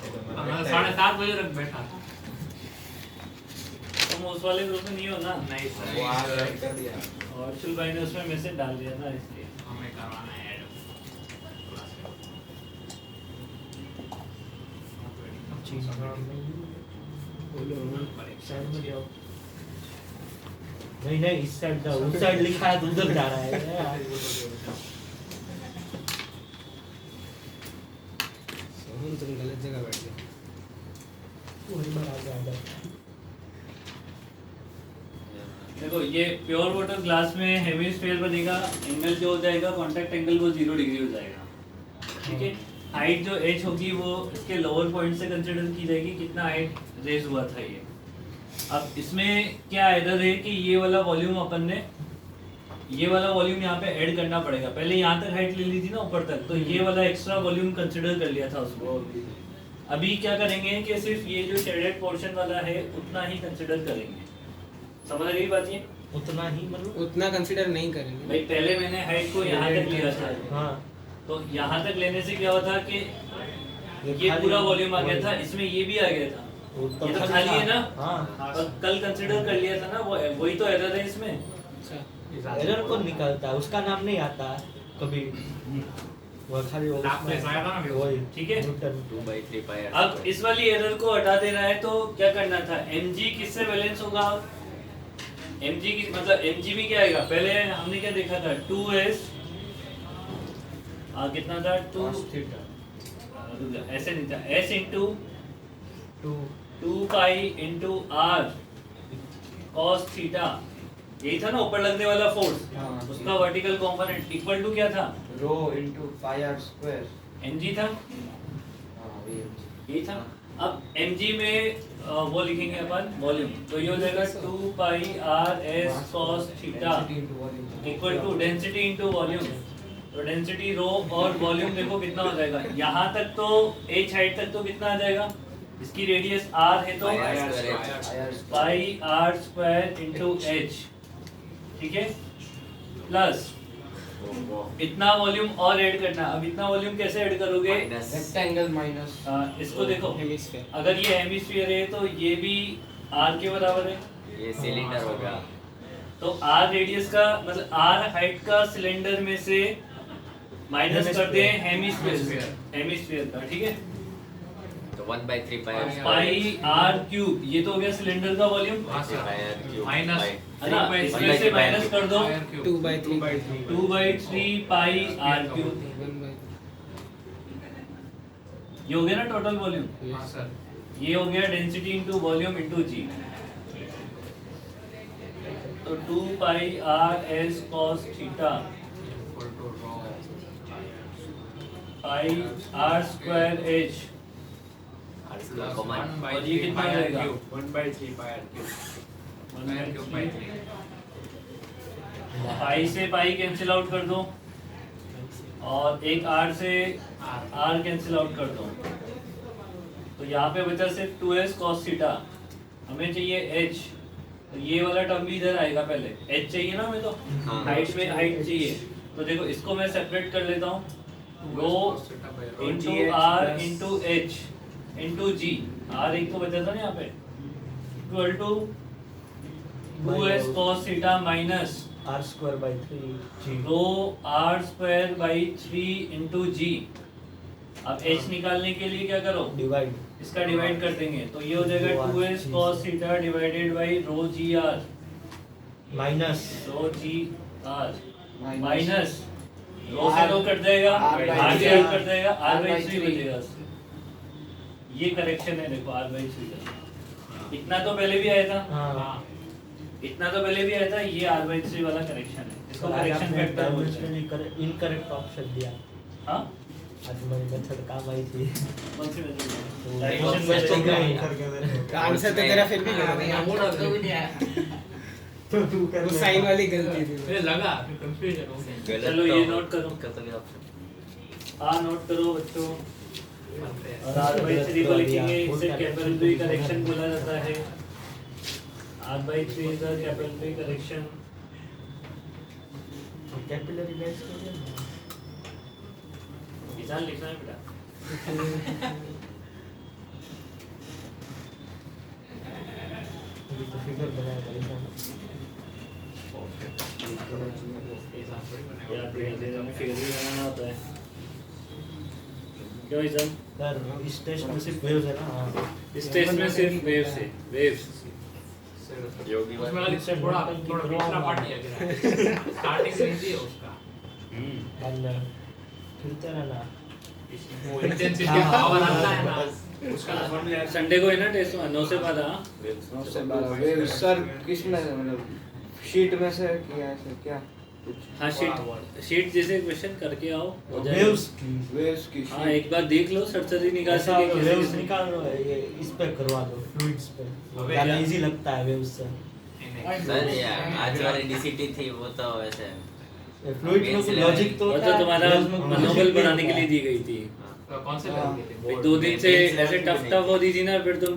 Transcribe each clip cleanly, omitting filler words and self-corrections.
मैं 7:30 बजे तक बैठा था। तुम उस वाले ग्रुप में नहीं हो ना? नहीं सर, वो आज ऐड कर दिया। और अर्शुल भाई ने उसमें मैसेज डाल दिया था इसलिए। हमें करवाना है ऐड। नहीं नहीं, इस साइड का, उस साइड लिखा है तो उधर जा रहा है। तुम गलत जगह बैठ गए। वही बना गया। देखो ये प्योर वाटर ग्लास में हेमिस्फीयर बनेगा, एंगल जो हो जाएगा कांटेक्ट एंगल वो 0 डिग्री हो जाएगा, ठीक है। हाइट जो h होगी वो इसके लोअर पॉइंट से कंसीडर की जाएगी, कितना हाइट रेज हुआ था ये। अब इसमें क्या एरर है कि ये वाला वॉल्यूम अपन ने, ये वाला वॉल्यूम यहाँ पे ऐड करना पड़ेगा। पहले यहाँ तक हाइट ले ली थी ना ऊपर तक, तो ये वाला एक्स्ट्रा वॉल्यूम कंसीडर कर लिया था उसको। अभी क्या करेंगे कि सिर्फ ये जो शेडेड पोर्शन वाला है उतना ही कंसीडर करेंगे। समझ रही बात ये? उतना ही मतलब उतना कंसीडर नहीं करेंगे भाई पहले मैंने हाइट को यहाँ तक लिया था, हाँ, तो यहाँ तक लेने से क्या होता कि ये पूरा वॉल्यूम आ गया था, इसमें ये भी आ गया था, ये तो खाली है ना। हाँ, और कल कंसीडर कर लिया था ना, वो वही तो एरर है इसमें। एरर को निकालता है, उसका नाम नहीं आता है कभी, वो खाली वो नाम प्लेस आया था ना वही, ठीक है। न्यूटन। 2/3 पाई अब इस वाली एरर को हटा देना है तो क्या करना था, mg किससे बैलेंस होगा? mg की मतलब mg में क्या आएगा? पहले हमने क्या देखा था, 2s कितना था, 2 ऐसे नहीं था, s into 2 pi into r cos theta, यही था ना ऊपर लगने वाला फोर्स, हाँ। उसका वर्टिकल कंपोनेंट इक्वल टू क्या था, rho into pi R square. mg था, हां वही यही था। अब mg में वो लिखेंगे अपन वॉल्यूम, तो ये हो जाएगा 2 pi r s cos theta equal to density into volume. तो डेंसिटी रो और वॉल्यूम देखो कितना हो जाएगा, यहाँ तक तो h हाइट तक तो कितना आ जाएगा, इसकी रेडियस r है तो पाई r स्क्वायर इनटू h, ठीक है, प्लस इतना वॉल्यूम और ऐड करना। अब इतना वॉल्यूम कैसे ऐड करोगे? रेक्टेंगल माइनस इसको देखो, हेमिस्फीयर। अगर ये हेमिस्फीयर है तो ये भी r के बराबर है, ये सिलेंडर होगा, तो r रेडियस का मतलब r हाइट का सिलेंडर में से माइनस कर दे हेमिस्फीयर का, ठीक है। तो 1/3 पाई r क्यूब, ये तो हो गया सिलेंडर का वॉल्यूम, हाँ सर, माइनस है ना, इसमें से माइनस कर दो 2/3 2/3 पाई r क्यूब, ये हो गया ना टोटल वॉल्यूम। हाँ सर, ये हो गया density into volume into g, तो 2 pi r s cos theta equal to rho pi r square h, plus common और ये कितना आ जाएगा? 1/3 pi r cube by 3। Pi से पाई कैंसिल आउट कर दो और एक r से r कैंसिल आउट कर दो, तो यहाँ पे बचा सिर्फ 2s cos थीटा। हमें चाहिए h, तो ये वाला टर्म भी इधर आएगा, पहले h चाहिए ना हमें, तो हाँ। हाइट में हाइट चाहिए, तो देखो इसको मैं सेपरेट कर लेता हूँ, rho into r into h into G, r एक तो बचा था ना यहाँ पे, equal to 2s cos theta minus r square by 3 g। Rho r square by 3 into G. अब h निकालने के लिए क्या करो, डिवाइड, इसका डिवाइड कर देंगे, तो ये हो जाएगा 2s cos theta divided by rho g r, minus rho g r minus rho से रो कट जाएगा, R by r से three। r कट जाएगा, r R by by 3 three। बचेगा। ये करेक्शन है, देखो r बाई 3 का। इतना तो पहले भी आया था, हाँ, इतना तो पहले भी आया था, ये r बाई 3 वाला करेक्शन है, इसको करेक्शन फैक्टर बोलते हैं। इनकरेक्ट ऑप्शन दिया। हाँ, आज हमारी मेथड काम आई थी। कौन सी वजह से? तो Direction बस fetching का ही। आंसर तो तेरा फिर भी गलत है। तो तू कर वो साइन वाली गलती थी। मुझे लगा फिर कंफ्यूजन हो गया। चलो ये नोट करो, ऑप्शन हाँ नोट करो बच्चों। और r बाई 3 को लिखेंगे, इसे कैपिलरी करेक्शन बोला जाता है। r by 3 is the capillary correction. Capillary base को निशान लिखना है बेटा। फिगर बनाएगा ऐसा। यार फिगर भी बनाना होता है क्यों इधर यार इस टेस्ट में सिर्फ वेव्स है ना। हाँ। इस टेस्ट में सिर्फ वेव्स है वेव्स योगी उसमें वाली थोड़ा थोड़ा पिछला पार्ट लिया गया स्टार्टिंग से ही है उसका अंदर फिरते रहना। वो इंटेंसिटी पावर आता है ना उसका संडे को है ना टेस्ट 9 से 12 वे सर किसमें मतलब शीट में से किया है सर क्या कुछ हाँ शीट जैसे क्वेश्चन करके आओ हो जाएगा वेव्स की वेव्स की हाँ एक बार देख लो सरसरी निकाल ऐसा सके वेव्स निकाल दो ये इस पे करवा दो फ्लूइड्स पे अबे ज्यादा यार। इजी लगता है वेव्स से। सर यार आज वाली डीसीटी थी वो तो वैसे फ्लूइड में कुछ लॉजिक तो वो होता तो है, तुम्हारा waves में कुछ मनोबल logic भी बढ़ाने के होता लिए है। दी गई थी कौन से लेवल के थे एक 2 दिन से ऐसे टफ टफ हो दी थी ना फिर तुम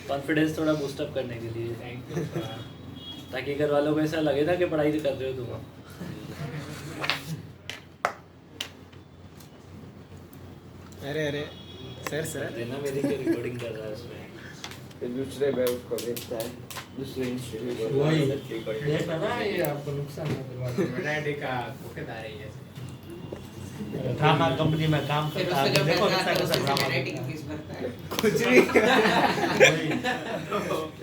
कॉन्फिडेंस थोड़ा बूस्ट अप करने के लिए थैंक यू सर ताकि घर वालों को ऐसा लगे था कि पढ़ाई कर रहे हो तुम अरे अरे सर सर देना मेरी की रिकॉर्डिंग कर रहा है उसमें दूसरे वेव्स को देखता है दूसरे इंस्टीट्यूट वही देखना ना ये आपको नुकसान ना करवा दे। डैडी का ठेकेदार है ये ड्रामा कंपनी में काम फिर करता उससे है जब देखो पैसा कैसा आता है कैसा उससे ड्रामा वैरायटी की करता फीस भरता है कुछ नहीं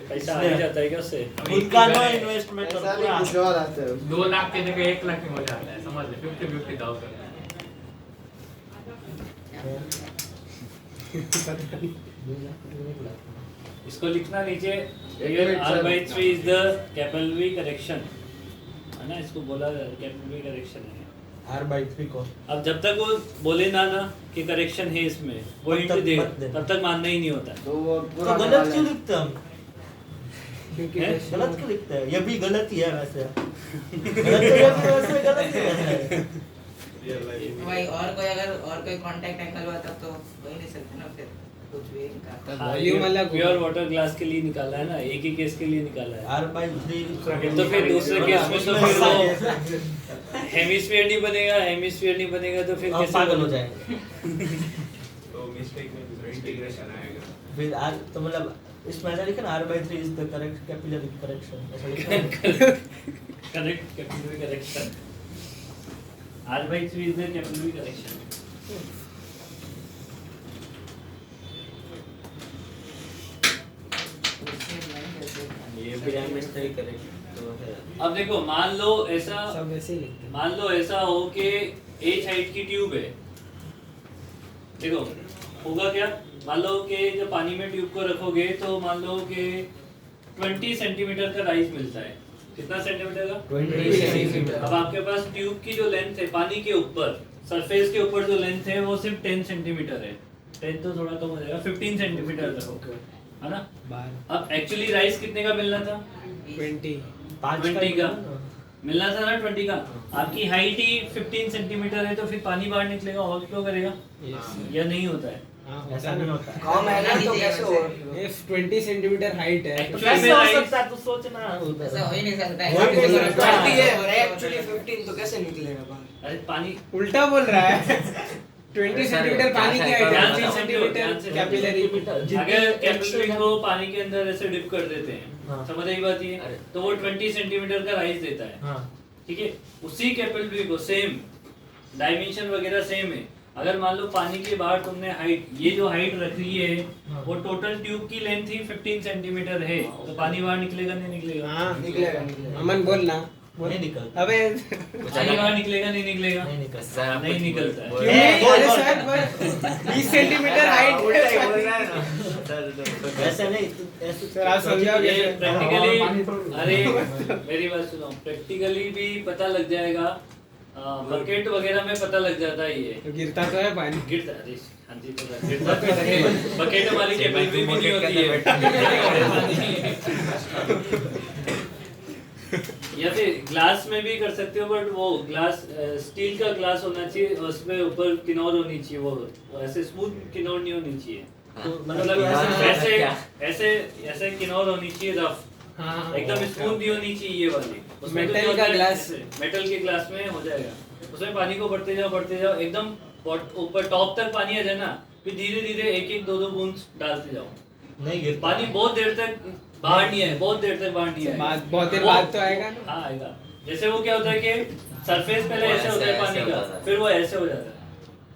पैसा आ ही जाता है क्या उससे है। उनका नो इन्वेस्टमेंट और पूरा कुछ और आता है 2 लाख की जगह 1 लाख में हो जाता है समझ ले 50-50 दाव करना इसको लिखना नीचे here r/3 is the capillary correction है ना इसको बोला capillary correction है R/3 को अब जब तक वो बोले ना कि करेक्शन है इसमें पॉइंट तक देगा मत देना। तब तक मानना ही नहीं होता तो वो तो गलत क्यों लिखते हैं हम? क्योंकि हैं? गलत क्यों लिखते हैं? ये भी गलत ही है वैसे। गलत तो ये भी वैसे गलत ही है। भाई और कोई कांटेक्ट एंगल हुआ तब तो हो ही नहीं सकता ना फिर कुछ भी निकाल वॉल्यूम अलग प्योर वाटर ग्लास के लिए निकाला है ना एक ही केस के लिए निकाला है R/3 तो फिर दूसरे केस में तो फिर सारे- वो हेमिस्फीयर नहीं बनेगा तो फिर हम कैसे पागल हो बनेगा? जाएंगे। तो मिस्टेक में दूसरा इंटीग्रेशन आएगा फिर R तो मतलब इसमें ऐसा लिखा ना R/3 is the correct capillary correction ऐसा लिखा है। Correct capillary correction r/3 is the capillary correction ये pyramidal correction तो है। अब देखो मान लो ऐसा सब ऐसे ही लिखते हैं मान लो ऐसा हो कि h हाइट की ट्यूब है देखो होगा क्या मान लो कि जब पानी में ट्यूब को रखोगे तो मान लो कि 20 सेंटीमीटर का राइज मिलता है कितना सेंटीमीटर का 20 सेंटीमीटर। अब आपके पास ट्यूब की जो लेंथ है पानी के ऊपर सरफेस के ऊपर जो लेंथ है वो सिर्फ 10 सेंटीमीटर है 10 तो थोड़ा कम हो जाएगा 15 सेंटीमीटर रखो है ना बाहर अब एक्चुअली राइज कितने का मिलना था 20 5 20 का मिलना था ना 20 का आपकी हाइट ही 15 सेंटीमीटर है तो फिर पानी बाहर निकलेगा और फ्लो करेगा या नहीं होता है ऐसा नहीं होता है। कम है ना तो कैसे हो हो if 20 सेंटीमीटर हाइट है Actually कैसे में हो rise- सकता है तू सोचना ऐसा हो ही नहीं सकता हो ही नहीं सकता। 20 है एक्चुअली 15 तो कैसे निकलेगा बाहर अरे पानी उल्टा बोल रहा है 20 सेंटीमीटर पानी की हाइट ध्यान से है समझो, ध्यान सेंटीमीटर से कैपिलरी अगर कैपिलरी को पानी के अंदर ऐसे डिप कर देते हैं हाँ। समझ आई बात ये अरे। तो वो 20 सेंटीमीटर का राइज देता है हाँ ठीक है उसी कैपिलरी को सेम डायमेंशन वगैरह सेम है अगर मान लो पानी के बाहर तुमने हाइट ये जो हाइट रख ली है हाँ। वो टोटल ट्यूब की लेंथ ही 15 सेंटीमीटर है तो पानी बाहर निकलेगा नहीं निकलेगा हां निकलेगा अमन बोल ना नहीं निकलता अबे पानी बाहर निकलेगा नहीं निकलेगा नहीं निकलता सर आप नहीं निकलता है। बोल- क्यों नहीं अरे सर पर 20 सेंटीमीटर हाइट ऐसे नहीं ऐसे सर आप समझाओगे ये सर? प्रैक्टिकली अरे मेरी बात सुनो प्रैक्टिकली भी पता लग जाएगा बकेट वगैरह में पता लग जाता है ये तो गिरता तो है पानी गिरता अरे हाँ जी तो गिरता तो है बकेट वाली कैपेसिटी भी नहीं होती है या फिर ग्लास में भी कर सकते हो बट वो ग्लास स्टील का ग्लास होना चाहिए उसमें ऊपर किनौर होनी चाहिए वो ऐसे स्मूथ किनौर नहीं होनी चाहिए तो मतलब ऐसे ऐसे ऐसे किनौर होनी चाहिए रफ हां एकदम स्पून भी होनी चाहिए ये वाली उसमें तो मेटल क्या का होता है, ग्लास। ऐसे, मेटल के ग्लास में हो जाएगा उसमें पानी को बढ़ते जाओ एकदम ऊपर टॉप तक पानी आ जाए ना फिर धीरे धीरे एक एक दो दो बूंद डालते जाओ नहीं गिरता। पानी बहुत देर तक बाहर नहीं है, बहुत देर तक बाहर नहीं है, बहुत देर बाद तो आएगा ना। हाँ आएगा। जैसे वो क्या होता है कि सरफेस पहले वो ऐसे होता है ऐसे पानी होता का, है। फिर वो ऐसे हो जाता है,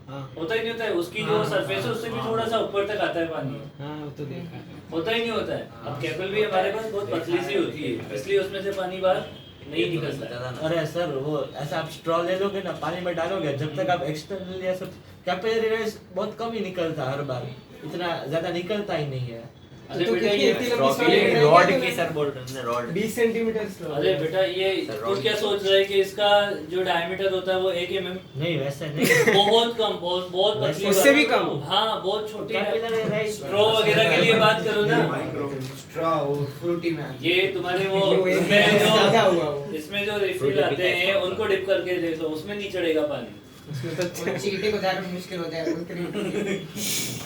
हाँ होता ही नहीं होता है। उसकी जो सरफेस है उससे भी थोड़ा सा ऊपर तक आता है पानी, हाँ वो तो देखा है। होता ही नहीं होता है। अब केबल भी हमारे पास बहुत पतली सी होती है, इसलिए उसमें से पानी बाहर नहीं निकलता है। अरे सर वो ऐसा आप स्ट्रॉ ले लोगे ना, पानी में डालोगे, जब तक आप एक्सटर्नल या सब कैपिलरी रेस बहुत कम ही निकलता हर बार, इतना ज्यादा निकलता ही नहीं है। अरे तो बेटा कितनी ये इतनी लंबी रॉड स्ट्रॉ लेके रॉड जाएंगे की सर बोल रहे हैं, रॉड 20 सेंटीमीटर स्ट्रॉ। अरे बेटा ये तू क्या सोच रहा है कि इसका जो डायमीटर होता है वो 1 mm? नहीं वैसे नहीं। बहुत कम, बहुत बहुत पतली उससे बात भी करो। कम? हाँ बहुत छोटी कैपिलरी रेस स्ट्रॉ वगैरह के लिए बात करो ना, स्ट्रॉ वो फ्रूटी में ये तुम्हारे वो वो एक इसमें सादा जो हुआ वो। इसमें जो रिफिल आते हैं उनको डिप करके देख लो, उसमें नहीं चढ़ेगा पानी। उसमें तो वो चींटी को जाना मुश्किल हो जाएगा उनके लिए।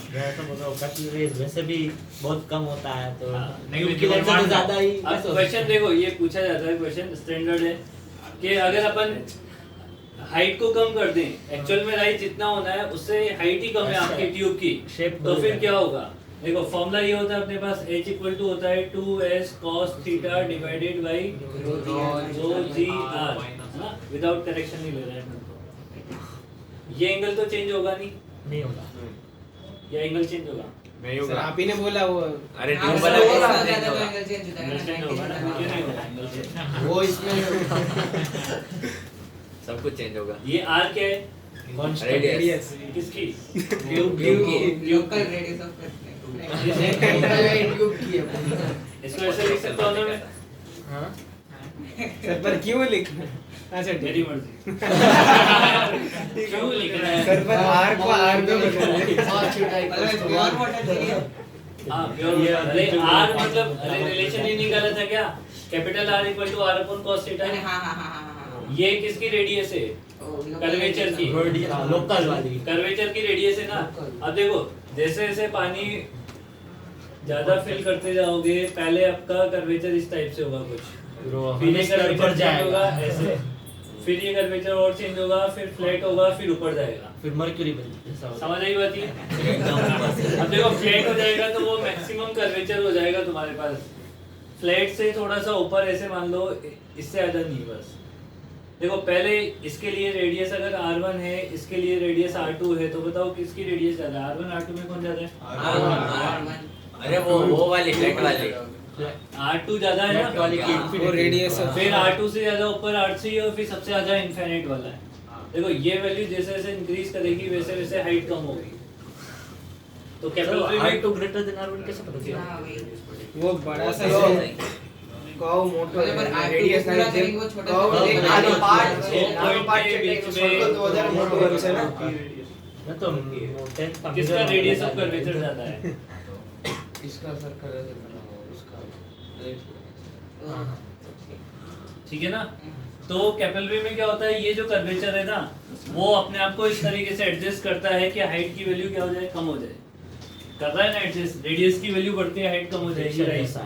मैं तो बोल रहा हूँ कैपिलरी रेस वैसे भी बहुत कम होता है, तो नेगेटिव ट्यूब की लेंथ से ज्यादा ही। अब क्वेश्चन देखो, ये पूछा जाता है, क्वेश्चन स्टैंडर्ड है कि अगर अपन हाइट को कम कर दें, एक्चुअल में राइट जितना होना है उससे हाइट ही कम है आपकी ट्यूब की, Shape तो बदल फिर जाएगा। क्या होगा? देखो फॉर्मूला ये होता है अपने पास, H इक्वल टू होता है 2s cos theta divided by rho g r, है ना? विदाउट करेक्शन नहीं ले रहा है। ये एंगल तो चेंज होगा नहीं होगा। या एंगल चेंज होगा? नहीं सर आप ही ने बोला वो अरे हाँ, ट्यूब सर, वाला वो कैसा ज्यादा चेंज तो होगा? एंगल चेंज हो जाएगा एंगल चेंज होगा ना, क्यों नहीं होगा एंगल चेंज? वो इसमें सब कुछ चेंज होगा। ये आर क्या है? रेडियस किसकी? Tube local radius of tube की है। इसको ऐसे लिख सकता हूँ ना मैं? हाँ सर पर क्यों लिखना? अच्छा मेरी ठीक मर्जी। क्यों लिखना सर है? पर आर को आर में बदल दे। मतलब प्योर वाटर चाहिए। हाँ प्योर। अरे आर मतलब अरे रिलेशन ही निकाला था क्या? Capital r equal to r upon cos theta. अरे हाँ हाँ हाँ हाँ हाँ। ये किसकी रेडियस है? कर्वेचर की। लोकल वाली। कर्वेचर की रेडियस है ना। अब देखो जैसे जैसे पानी ज्यादा फिल करते जाओगे, पहले आपका कर्वेचर इस टाइप से होगा कुछ, फिर ये कर्वेचर चेंज होगा ऐसे, फिर ये कर्वेचर और चेंज होगा, फिर फ्लैट होगा, फिर ऊपर जाएगा। फिर मर्क्यूरी जैसा होगा। समझ आई बात ये? अब देखो फ्लैट हो जाएगा तो वो मैक्सिमम कर्वेचर हो जाएगा तुम्हारे पास। फ्लैट से थोड़ा सा ऊपर ऐसे मान लो, इससे ज्यादा नहीं बस। देखो पहले इसके लिए रेडियस अगर r1 है, इसके लिए रेडियस r2 है, तो बताओ किसकी रेडियस ज्यादा है? r1 r2 में कौन ज्यादा है? अरे वो वाली फ्लैट वाली r2 ज्यादा है फ्लैट वाली की ना। वो रेडियस फिर r2 से ज्यादा ऊपर r3 है, और फिर सबसे ज्यादा इनफिनिट वाला है। देखो ये वैल्यू जैसे जैसे इंक्रीज करेगी वैसे वैसे हाइट कम होगी। तो कैपिलरी में R2 ग्रेटर देन R1 कैसे पता चला? हाँ वही। वो बड़ा सा कव मोटो मतलब पर R2 रेडियस पूरा है करेंगे वो छोटा कव सा एक करेंगे। आगे पार्ट दो पार्ट के बीच में सर्कल 2000 मोटो बन से ना मैं तो 10 का किसका रेडियस ऑफ कर्वेचर ज्यादा है? इसका सर्कल है उसका ठीक है ना। तो कैपिलरी में क्या होता है, ये जो कर्वेचर है ना, वो अपने आप को इस तरीके से एडजस्ट करता है कि हाइट की वैल्यू क्या हो जाए, कम हो जाए। कर रहा है ना एडजस्ट, रेडियस की वैल्यू बढ़ती है, हाइट कम हो जाएगी, राइट?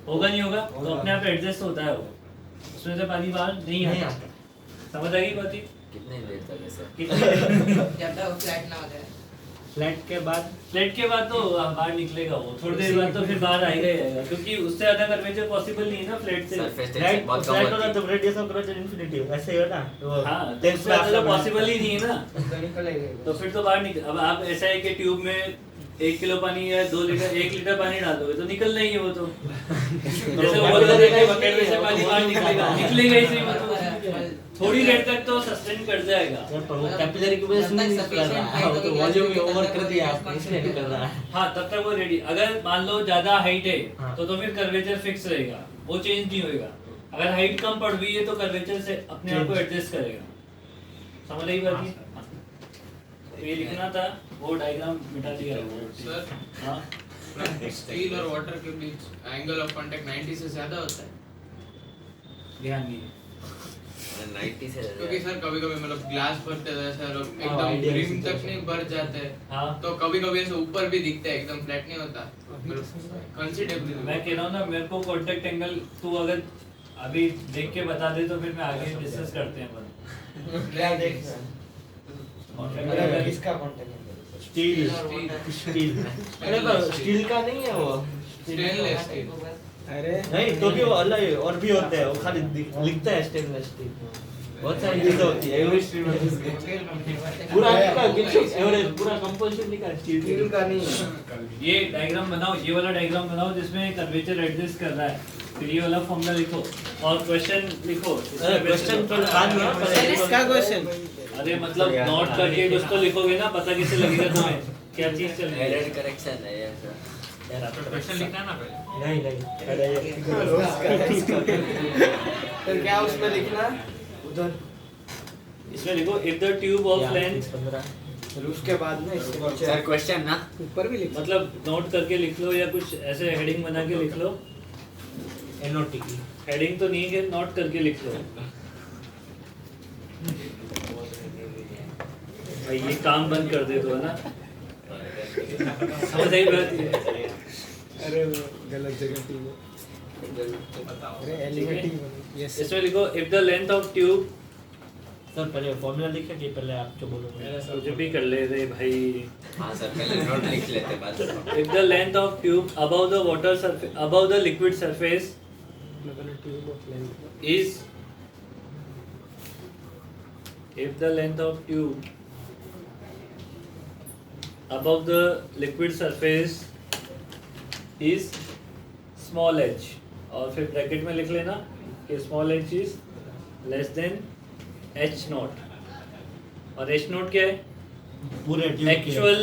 होगा नहीं होगा? तो अपने आप एडजस्ट होता है वो, उसमें से पानी बाहर नहीं नहीं आता। समझ आ गई बात ये? कितने देर तक ऐसा? कितनी जब तक वो फ्लैट ना हो जाए। फ्लैट के बाद फ्लैट के बाद तो बाहर निकलेगा वो, थोड़ी देर बाद तो फिर बाहर आएगा ही आएगा, क्योंकि उससे ज्यादा कर्वेचर पॉसिबल नहीं है ना फ्लैट से। सरफेस फ्लैट टेंशन बहुत कम फ्लैट होता होती तो रेडियस ऑफ कर्वेचर इंफिनिटी ऐसे ही होता तो हाँ, तो 10 उससे ज्यादा तो पॉसिबल ही नहीं है ना। तो निकलेगा तो फिर तो बाहर निकल। अब आप ऐसा है कि ट्यूब में 1 किलो पानी या 2 लीटर 1 लीटर पानी डाल दोगे तो निकलना ही है वो तो। जैसे वो बोलते थे कि बकेट में से पानी बाहर निकलेगा ही सही, वो तो थोड़ी देर तक तो सस्टेन कर जाएगा। पर वो कैपिलरी की वजह से नहीं कर रहा है, वो तो वॉल्यूम ही ओवर कर दिया आपने इसलिए निकल रहा है। हाँ तब तक वो रेडी। अगर मान लो ज्यादा हाइट है हाँ। तो फिर कर्वेचर फिक्स रहेगा, वो चेंज नहीं होएगा। अगर हाइट कम पड़ गई है तो कर्वेचर से अपने आप को एडजस्ट करेगा। समझ आई बात? तो ये लिखना था, वो डायग्राम मिटा दिया है। सर हाँ स्टील और वाटर के बीच एंगल ऑफ कांटेक्ट 90 से ज्यादा होता है, ध्यान दीजिए। 90 से क्योंकि सर कभी कभी मतलब ग्लास भरते हैं सर और एकदम idea रिम से तक नहीं भर जाते हैं, हाँ तो कभी कभी ऐसे ऊपर भी दिखता है, एकदम फ्लैट नहीं होता कंसिडरेबली। मैं कह रहा हूँ ना, मेरे को कॉन्टेक्ट एंगल तू अगर अभी देख के बता दे तो फिर मैं आगे डिस्कस करते हैं अपन। क्या देख Contact angle- किसका कांटेक्ट स्टील स्टील अरे पर स्टील का नहीं है वो स्टेनलेस स्टील। अरे नहीं तो भी वो अलग है और भी होते हैं वो खाली लिखता है स्टेनलेस स्टील बहुत सारी चीजें होती है एवरेज पूरा एवरेज पूरा कंपोजिशन लिखा है स्टील स्टील का नहीं है। ये डायग्राम बनाओ, ये वाला डायग्राम बनाओ जिसमें कर्वेचर एडजस्ट कर रहा है, फिर ये वाला फॉर्मूला लिखो और क्वेश्चन लिखो। क्वेश्चन तो बाद में है इसका क्वेश्चन अरे मतलब नोट करके कुछ तो लिखोगे ना, पता कैसे लगेगा तुम्हें क्या चीज चल रही है। एरर करेक्शन है ये क्वेश्चन लिखना है ना पहले। नहीं अरे फिर क्या उसमें लिखना उधर इसमें लिखो if the tube of length, फिर उसके बाद में इसके नीचे सर क्वेश्चन ना ऊपर भी लिख मतलब नोट करके लिख लो या कुछ ऐसे हेडिंग बना के लिख लो। एनओटी की हेडिंग तो नहीं है, नोट करके लिख लो। भाई ये काम बंद कर दे तो है ना, समझ आई बात ये? अरे वो गलत जगह टीम अरे एलिवेटिंग यस इसमें लिखो if the length of tube, sir पहले फॉर्मूला लिखे कि पहले आप जो बोलोगे कुछ भी कर ले रे भाई। हाँ सर पहले नोट लिख लेते बाद में। If the length of tube above the water surface, above the liquid surface is, if the length of tube above the liquid surface is small h, और फिर ब्रैकेट में लिख लेना कि small h is less than h naught, और h naught क्या है? पूरे tube actual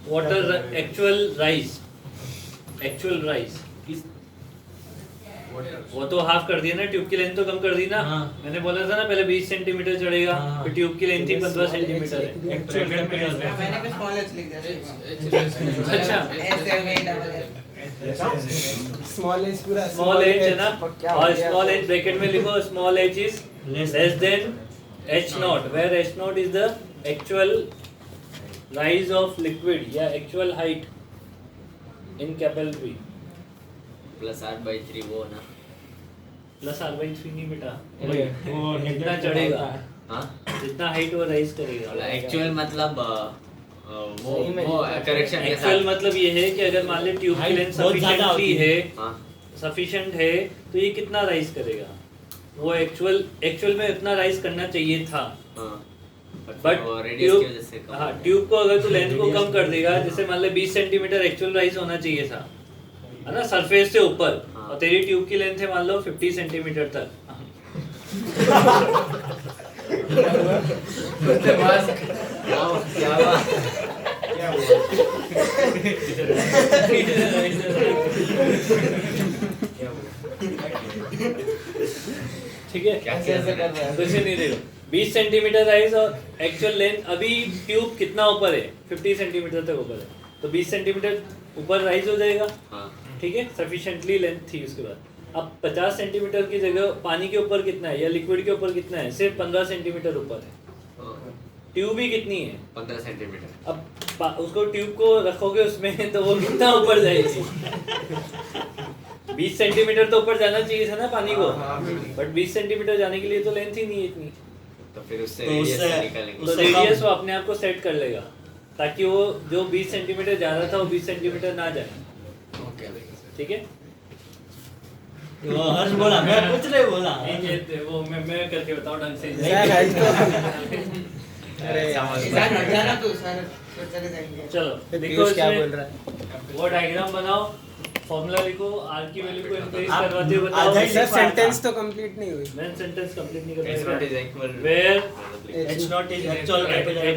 water, actual rise, actual rise वो तो हाफ कर दिया ना, ट्यूब की लेंथ तो कम कर दी ना। हाँ। मैंने बोला था ना पहले 20 सेंटीमीटर चढ़ेगा, हाँ। फिर ट्यूब की लेंथ ही 15 सेंटीमीटर है। मैंने कुछ स्मॉल एच लिख दिया। अच्छा ऐसे में डबल स्मॉल एज पूरा स्मॉल एच है ना, और स्मॉल एच ब्रैकेट में लिखो small h is less than h naught, where h naught is the actual rise of liquid या actual height in capillary। Plus r/3 वो ना। प्लस r/3 नहीं बेटा, वो जितना चढ़ेगा, हाँ जितना हाइट वो राइज करेगा। एक्चुअल मतलब वो सही में वो करेक्शन के एक्चुअल साथ। मतलब ये है कि अगर मान ले ट्यूब की Height लेंथ बहुत ज्यादा सफिशिएंटली होती है, हाँ सफिशिएंट है, तो ये कितना राइज करेगा? वो एक्चुअल में इतना राइज करना चाहिए था। हाँ बट वो रेडियस की वजह से कम। हाँ ट्यूब को अगर तू लेंथ को कम कर देगा, जैसे मान ले 20 सेंटीमीटर एक्चुअल राइज होना चाहिए था, है ना, सरफेस से ऊपर, हाँ। और तेरी ट्यूब की लेंथ है मान लो 50 सेंटीमीटर तक। उसके बाद क्या हुआ? ठीक है, क्या कैसे कर रहा है? कुछ नहीं देखो 20 सेंटीमीटर राइज और एक्चुअल लेंथ, अभी ट्यूब कितना ऊपर है? 50 सेंटीमीटर तक ऊपर है, तो 20 सेंटीमीटर ऊपर राइज हो जाएगा। हाँ ठीक है, सफिशिएंटली लेंथ थी। उसके बाद अब 50 सेंटीमीटर की जगह पानी के ऊपर कितना है या लिक्विड के ऊपर कितना है? सिर्फ 15 सेंटीमीटर ऊपर है। ट्यूब ही कितनी है? 15 सेंटीमीटर। अब उसको ट्यूब को रखोगे उसमें तो वो कितना ऊपर जाएगी? 20 सेंटीमीटर तो ऊपर जाना चाहिए था ना पानी को, बट 20 सेंटीमीटर जाने के लिए तो लेंथ ही नहीं है इतनी, तो फिर उससे तो रेडियस उससे- निकालेंगे। तो उससे रेडियस कम। वो अपने आप को सेट कर लेगा ताकि वो जो 20 सेंटीमीटर जा रहा था वो 20 सेंटीमीटर ना जाए। ठीक है, वो हर्ष बोला, मैं कुछ नहीं बोला। वो मैं करके बताऊं ढंग से। अरे सर हट जाना तू सर, फिर चले जाएंगे। चलो देखो पीयूष क्या इसमें बोल रहा है? वो डायग्राम बनाओ, फॉर्मूला लिखो, आर की वैल्यू को इंक्रीज आप करवाते हुए बताओ। आधा ही सर लिखवा सेंटेंस तो कंप्लीट नहीं हुई। मैं सेंटेंस कंप्लीट नहीं H कर naught is पाया। equal- Where H naught is actual capillary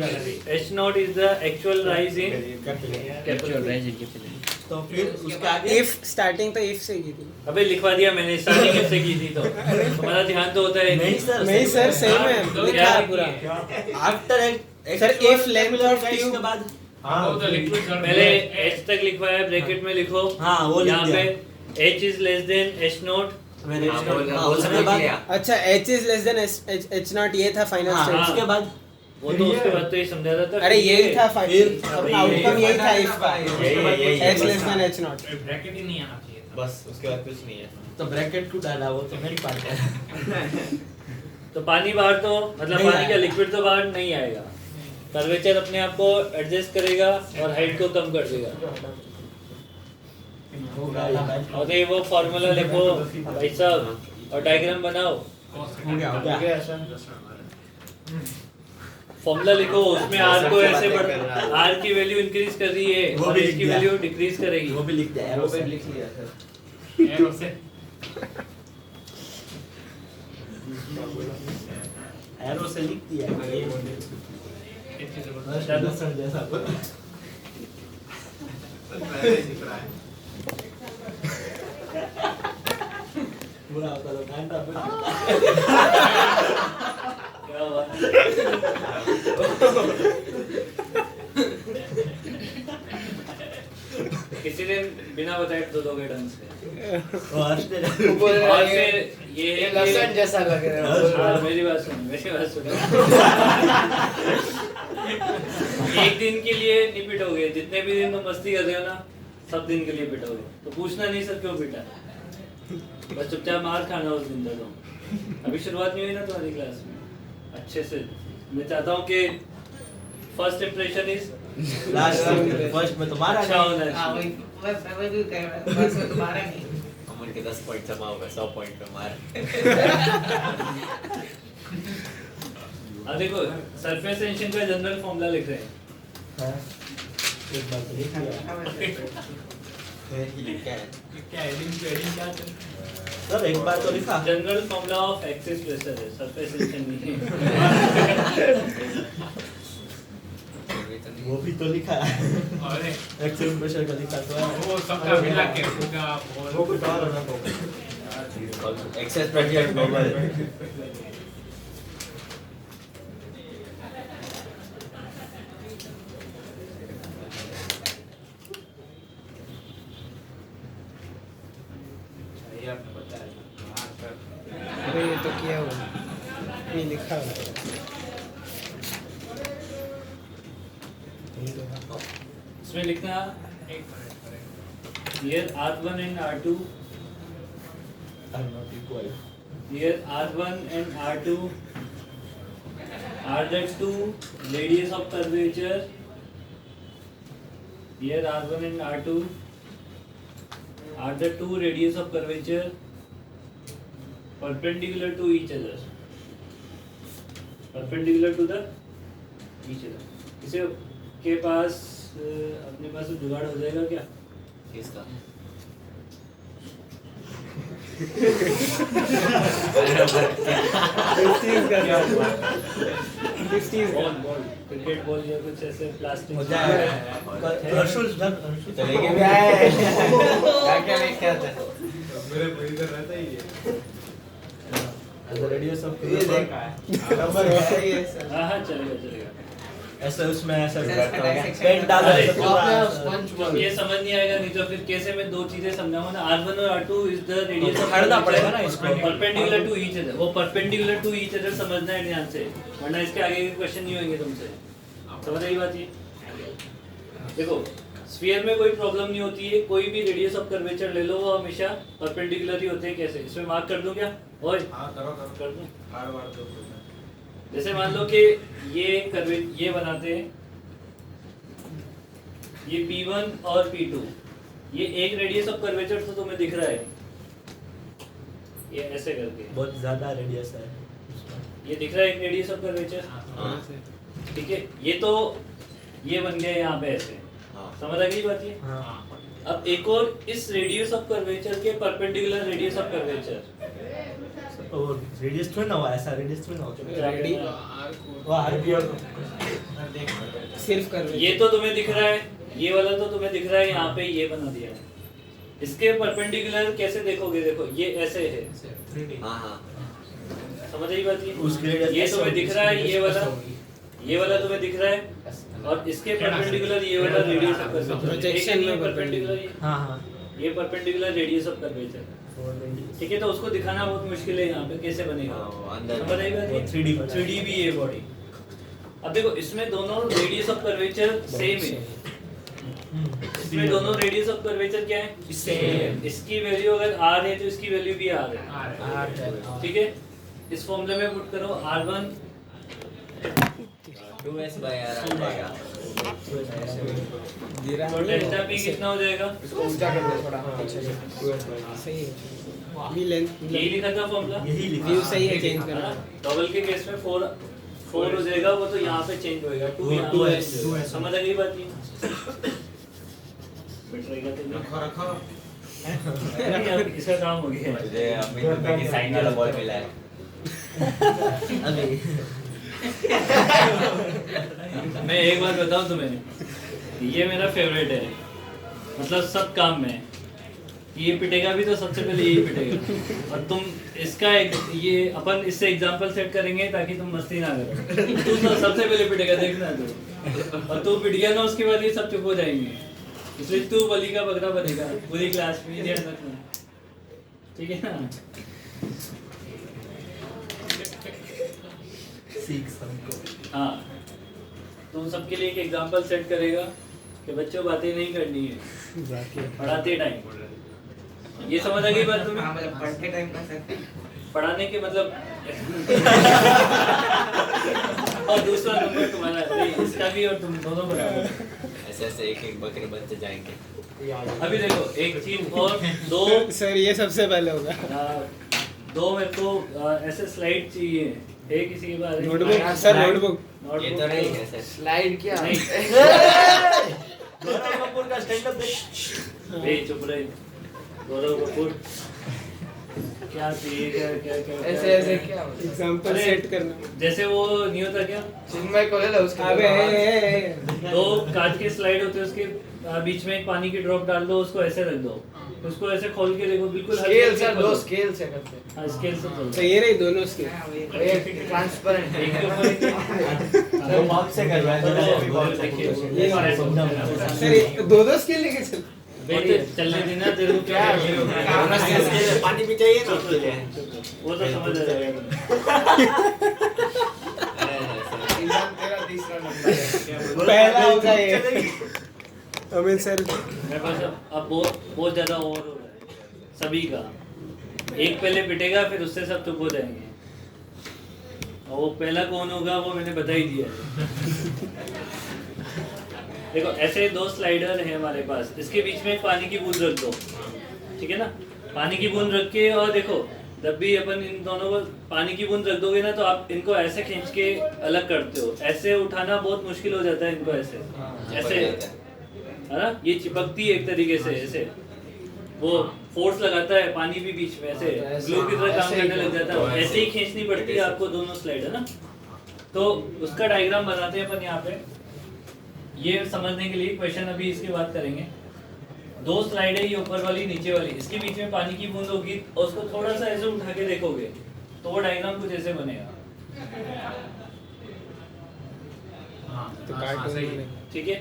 H naught is the actual rise in capillary। capillary। तो फिर उसके आगे इफ स्टार्टिंग तो इफ से की थी। अबे लिखवा दिया मैंने, स्टार्टिंग कैसे की थी तो तुम्हारा ध्यान तो होता है नहीं सर, नहीं सर सही में तो लिखा क्या है पूरा। After Sir, if length of tube- के बाद Above the liquid surface, पहले h तक लिखवाया, ब्रैकेट में लिखो। हाँ, वो लिख यहाँ दिया। पे h is less than h naught। मैंने हाँ, बोल- हाँ, बोल उसके लिख बाद लिया। अच्छा h is less than h naught ये था फाइनल हाँ, स्टेज। उसके बाद वो तो उसके बाद तो ये समझा रहा था। अरे यही था फाइनल फिर- आउटकम यही था if का यही- h less than h naught। Bracket ही नहीं आना चाहिए था। बस उसके बाद कुछ नहीं है। तो ब्रैकेट क्यों डाला, वो तो मेरी बात है। तो पानी बाहर तो मतलब नहीं पानी का आएगा। लिक्विड तो बाहर नहीं आएगा, कर्वेचर अपने आप को एडजस्ट करेगा और हाइट को कम कर देगा। और ये वो फॉर्मूला लिखो भाई साहब और डायग्राम बनाओ। फॉर्मूला लिखो, उसमें आर को ऐसे बढ़, आर की वैल्यू इंक्रीज कर रही है और इसकी वैल्यू डिक्रीज करेगी। वो भी लिख दिया, वो पे लिख लिया सर। एरो से एरो से लिख दिया। सर जैसा बुरा होता तो कांटा क्या हुआ? किसी ने बिना बताए दो ढंग से। और फिर ये लसन जैसा लग रहा है। हाँ, मेरी बात सुनो। एक दिन के लिए नहीं पिटोगे, जितने भी दिन तुम मस्ती कर रहे हो ना, सब दिन के लिए पिटोगे। तो पूछना नहीं सर क्यों पिटा, बस चुपचाप मार खाना उस दिन तक। अभी शुरुआत नहीं हुई ना तुम्हारी क्लास में, अच्छे से। मैं चाहता हूँ कि first impression is last first में तुम्हारा अच्छा होना हाँ चाहिए। वही बस मैं भी कह रहा था, बस वो तुम्हारा नहीं। अमन के 10 पॉइंट जमा होगा, 100 पॉइंट पे मार। देखो सरफेस टेंशन का जनरल फॉर्मूला लिख रहे हैं। एक बार तो लिख दिया। क्या हेडिंग क्या है? सर एक बार तो लिखा। General formula of axis pressure है, सरफेस टेंशन नहीं है। वो भी तो लिखा है। अरे एक्सेल प्रेशर का लिखा तो है। वो सबका मिला के होगा वो कुछ और होना तो एक्सेस प्रेशर ग्लोबल। ये आपने बताया। हाँ सर। अरे ये तो किया हुआ, ये लिखा हुआ है। इसमें लिखना एक minute here R1 and R2, are not equal. here R1 and R2 are the two radius of curvature. Here R1 and R2 are the two radius of curvature perpendicular to each other. Perpendicular to the each other. इसे के पास अपने पास जुगाड़ हो जाएगा क्या? किसका? Ball cricket ball या कुछ ऐसे प्लास्टिक हो जाएगा। हर्षुल तो लेके भी आए। क्या लेके आते हैं? मेरे को इधर रहता ही है। रेडियस ऑफ ये देख नंबर है ये सर। हाँ चलेगा। ऐसा उसमें ऐसा Dissection पेन डालो अरे, ऐसा पूरा आपने स्पंज जब ये समझ नहीं आएगा नहीं तो फिर कैसे मैं दो चीजें समझाऊंगा ना। R1 और R2 is the radius of पढ़ना पड़ेगा ना इसको। Perpendicular to each other. वो परपेंडिकुलर टू ईच अदर समझना है ध्यान से, वरना इसके आगे के क्वेश्चन नहीं होंगे तुमसे। समझ आई बात ये? देखो स्फीयर में कोई प्रॉब्लम नहीं होती है, कोई भी रेडियस ऑफ कर्वेचर ले लो वो हमेशा परपेंडिकुलर ही होते हैं। कैसे? इसमें मार्क कर दूं क्या? ओए हाँ करो कर दूं। हार्ड वार्ड तो जैसे मान लो कि ये बनाते हैं, ये P1 और P2, ये एक रेडियस ऑफ कर्वेचर तो तुम्हें दिख रहा है, ये ऐसे करके बहुत ज्यादा रेडियस है। ये दिख रहा है एक रेडियस ऑफ कर्वेचर। ठीक है, ये तो ये बन गया यहाँ पे ऐसे। समझ आ गई बात ये? हाँ अब एक और इस रेडियस ऑफ कर्वेचर के परपेंडिकुलर रेडियस ऑफ कर्वेचर। और रेडियस थोड़ा ना हुआ, ऐसा रेडियस थोड़ा ना होता। वो आरपी सिर्फ कर ये तो तुम्हें दिख रहा है, ये वाला तो तुम्हें दिख रहा है, यहाँ पे ये बना दिया है। इसके परपेंडिकुलर कैसे देखोगे? देखो ये ऐसे है। हाँ हाँ। समझ आई बात ये? उसकी radius ये ऐसे तुम्हें होगी, दिख रहा है, इसकी ये वाला radius ये वाला तुम्हें दिख रहा है और इसके परपेंडिकुलर ये वाला रेडियस ऑफ कर्वेचर। Projection में perpendicular। हाँ हाँ ये परपेंडिकुलर रेडियस ऑफ कर्वेचर। ठीक है, तो उसको दिखाना बहुत मुश्किल है यहाँ पे, कैसे बनेगा? अंदर समझ आई बात ये? 3D भी है बॉडी। अब देखो इसमें दोनों रेडियस ऑफ कर्वेचर सेम है। इसमें दोनों रेडियस ऑफ कर्वेचर क्या है? सेम। इसकी वैल्यू अगर r है तो इसकी वैल्यू भी r है। ठीक है, इस फॉर्मूले में पुट करो R1 2s by r आ जाएगा। तो डेल्टा पी कितना हो जाएगा? इसको ऊंचा कर दे थोड़ा। सही है वी लेंथ यही लिखा था फॉर्मूला। यही लिखा व्यू सही है चेंज करना डबल के केस में 4 हो जाएगा, वो तो यहाँ पे चेंज होएगा 2 यहाँ पे 2s change होएगा। समझ आ गई बात ये? फिट रहेगा तो नहीं। अब इसका काम हो गया है। मुझे अमित दुबे की साइन वाला बॉल मिला है। अभी मैं एक बात बताऊं तुम्हें, ये मेरा फेवरेट है, मतलब सब काम में ये पिटेगा भी तो सबसे पहले यही पिटेगा। और तुम इसका ये अपन इससे एग्जांपल सेट करेंगे ताकि तुम मस्ती ना करो। तू तो सबसे पहले पिटेगा, देखना तू। और तू पिट गया ना, उसके बाद ये सब चुप हो जाएंगे। इसलिए तू बलि का बकरा बनेगा पूरी क्लास में, ध्यान रखना, ठीक है ना? हाँ, तुम सबके लिए एक एग्जांपल सेट करेगा कि बच्चों बातें नहीं करनी है पढ़ाते टाइम। ये समझ आ गई बात तुम्हें? हाँ मतलब पढ़ते टाइम का सर पढ़ाने के मतलब और दूसरा नंबर तुम्हारा नहीं, इसका भी और तुम दोनों बराबर। ऐसे ऐसे एक एक बकरे बनते जाएंगे। अभी देखो एक चीज और दो सर ये सबसे पहले होगा दो मेरे को ऐसे स्लाइड चाहिए, है किसी के पास? नोटबुक सर नोटबुक ये तो नहीं है सर। स्लाइड क्या? नहीं। गौरव कपूर का स्टैंड अप चुप रहे गौरव कपूर। क्या चाहिए? क्या क्या क्या ऐसे क्या- ऐसे क्या? एग्जांपल अरे, सेट करना जैसे वो नहीं होता क्या, चिन्मय को ले लो उसके अबे दो कांच के स्लाइड होते हैं, उसके बीच में एक पानी की ड्रॉप डाल दो, उसको ऐसे रख दो, उसको ऐसे खोल के देखो, बिल्कुल हल्के स्केल हल्के सर, खोलो। दो स्केल से करते हैं। हाँ, स्केल से खोलो। तो ये रही दोनों स्केल हाँ, वही। एक ट्रांसपेरेंट एक के ऊपर एक- वो मार्क से कर रहा है देखिए, ये सर ये दो स्केल लेके चल बेटे चलने देना, तेरे को क्या पानी भी चाहिए ना उसके लिए। वो तो समझ आ जाएगा। एग्जाम तेरा तीसरा नंबर है। पहला होगा ये अमित सर मेरे पास अब बहुत ज्यादा ओवर हो रहा है सभी का। एक पहले पिटेगा, फिर उससे सब चुप हो जाएंगे। और वो पहला कौन होगा वो मैंने बता ही दिया है। देखो ऐसे दो स्लाइडर हैं हमारे पास, इसके बीच में पानी की बूंद रख दो, ठीक है ना? पानी की बूंद रख के, और देखो जब भी अपन इन दोनों को पानी की बूंद रख दोगे ना, तो आप इनको ऐसे खींच के अलग करते हो। ऐसे उठाना बहुत मुश्किल हो जाता है इनको, ऐसे ऐसे है ना, ये चिपकती है एक तरीके से, ऐसे वो फोर्स लगाता है, पानी भी बीच में ऐसे ग्लू की तरह काम करने लग जाता है। ऐसे ही खींचनी पड़ती है आपको दोनों स्लाइड, है ना? तो उसका डायग्राम बनाते हैं अपन यहाँ पे, ये समझने के लिए क्वेश्चन अभी इसके बाद करेंगे। दो स्लाइड है, ये ऊपर वाली नीचे वाली, इसके बीच में पानी की बूंद होगी, और उसको थोड़ा सा ऐसे उठा के देखोगे तो वो डायग्राम कुछ ऐसे बनेगा, तो कार्टून ठीक है?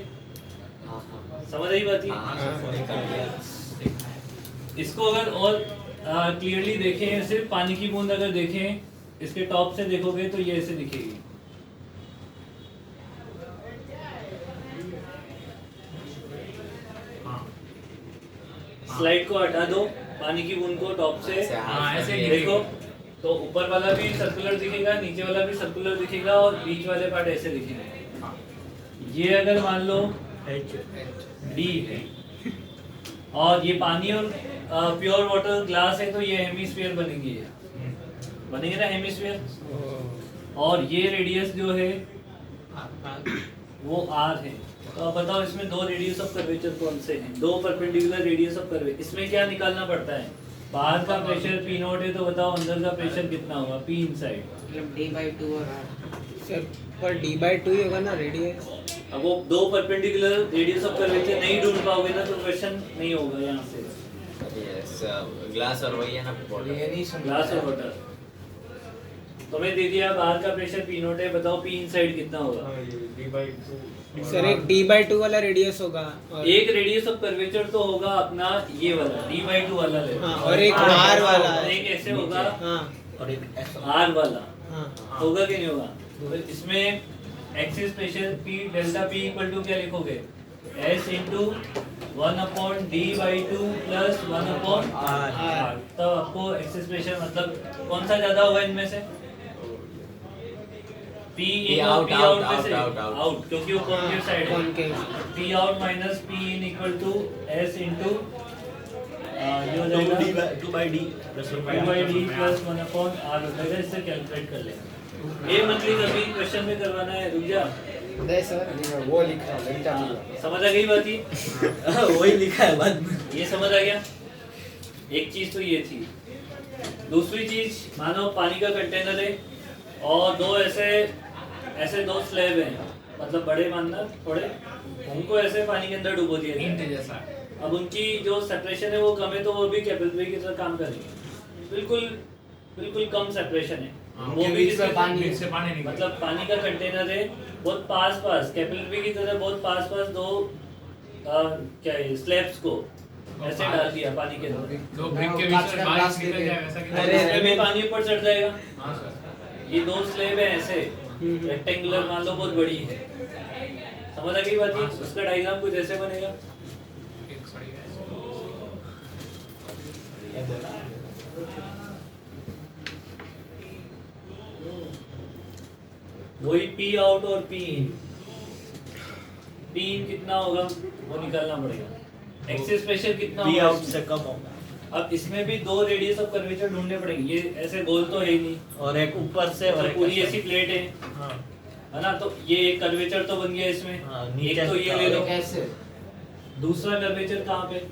समझ आई बात ये? इसको अगर और क्लियरली देखें, सिर्फ पानी की बूंद अगर देखें, इसके टॉप से देखोगे तो ये ऐसे दिखेगी। स्लाइड को हटा दो, पानी की बूंद को टॉप से ऐसे ही देखो, तो ऊपर वाला भी सर्कुलर दिखेगा, नीचे वाला भी सर्कुलर दिखेगा, और बीच वाले पार्ट ऐसे दिखेंगे। ये अगर मान लो डी है, और ये पानी और प्योर वाटर ग्लास है, तो ये हेमिस्फीयर बनेंगे, बनेंगे ना हेमिस्फीयर। और ये रेडियस जो है वो आर है। तो अब बताओ इसमें दो रेडियस ऑफ कर्वेचर कौन से हैं? दो परपेंडिकुलर रेडियस ऑफ कर्वेचर। इसमें क्या निकालना पड़ता है? बाहर का प्रेशर P नॉट है, तो बताओ अंदर का प्रेशर कितना होगा P इनसाइड? मतलब D/2 और R सर पर D/2 ही होगा ना रेडियस। अब वो दो परपेंडिकुलर रेडियस ऑफ कर्वेचर नहीं ढूंढ पाओगे ना, तो क्वेश्चन नहीं होगा यहाँ से। यस ग्लास और वही है ना ये नहीं समझ ग्लास और वाटर तुम्हें दे दिया, बाहर का प्रेशर P नॉट है, बताओ P इनसाइड कितना होगा? सर एक D/2 वाला रेडियस होगा और एक रेडियस ऑफ कर्वेचर तो होगा अपना ये वाला D/2 वाला ले। हाँ, और एक R वाला और एक ऐसे होगा हाँ और एक R वाला, हाँ होगा कि नहीं होगा? तो इसमें excess pressure P delta P equal to क्या लिखोगे? S into 1/D/2 plus 1/R। तब आपको एक्सिस प्रेशर मतलब कौन सा ज्यादा होगा इनमें से? P P in और out, P out, out में out, से out, out. out क्योंकि वो कॉन्केव साइड है Concave. P out minus P in equal to S into ये हो 2 जाएगा by D plus 1 2 by D plus 1 upon R हो जाएगा इससे कैलकुलेट कर लेंगे ये मंथली कभी क्वेश्चन में करवाना है रुक जा नहीं सर वो लिखा है लंचा मिला समझ आ गई बात ये वही लिखा है बाद में। ये समझ आ गया एक चीज तो ये थी दूसरी चीज मानो पानी का कंटेनर है और दो ऐसे दो स्लैब हैं मतलब बड़े मानना थोड़े उनको ऐसे पानी के अंदर डुबो दिया ईंट गया जैसा अब उनकी जो सेपरेशन है वो कम है तो वो भी कैपिलरी की तरह काम करेंगे बिल्कुल कम सेपरेशन है वो भी बीच से पानी निकल मतलब पानी का कंटेनर है बहुत पास कैपिलरी की तरह बहुत पास दो क्या है स्लैब्स को ऐसे डाल दिया पानी के अंदर दो ब्रिक के बीच में बारिश निकल जाए वैसा कि अरे इसमें भी पानी ऊपर चढ़ जाएगा हां सर ये दो स्लैब है ऐसे रेक्टेंगुलर मान लो बहुत बड़ी है समझ आ गई बात ये उसका डायग्राम कुछ ऐसे बनेगा एक सड़ी है वही P आउट और P इन P इन कितना होगा वो निकालना पड़ेगा एक्सिस प्रेशर कितना P होगा out से कम होगा अब इसमें भी दो रेडियस ऑफ कर्वेचर ढूंढने पड़ेंगे ये ऐसे गोल तो है ही नहीं और एक ऊपर से और तो एक पूरी ऐसे। ऐसी प्लेट है हाँ है ना तो ये एक कर्वेचर तो बन गया इसमें हाँ, एक नीचे तो ये ले लो कैसे दूसरा कर्वेचर कहाँ पे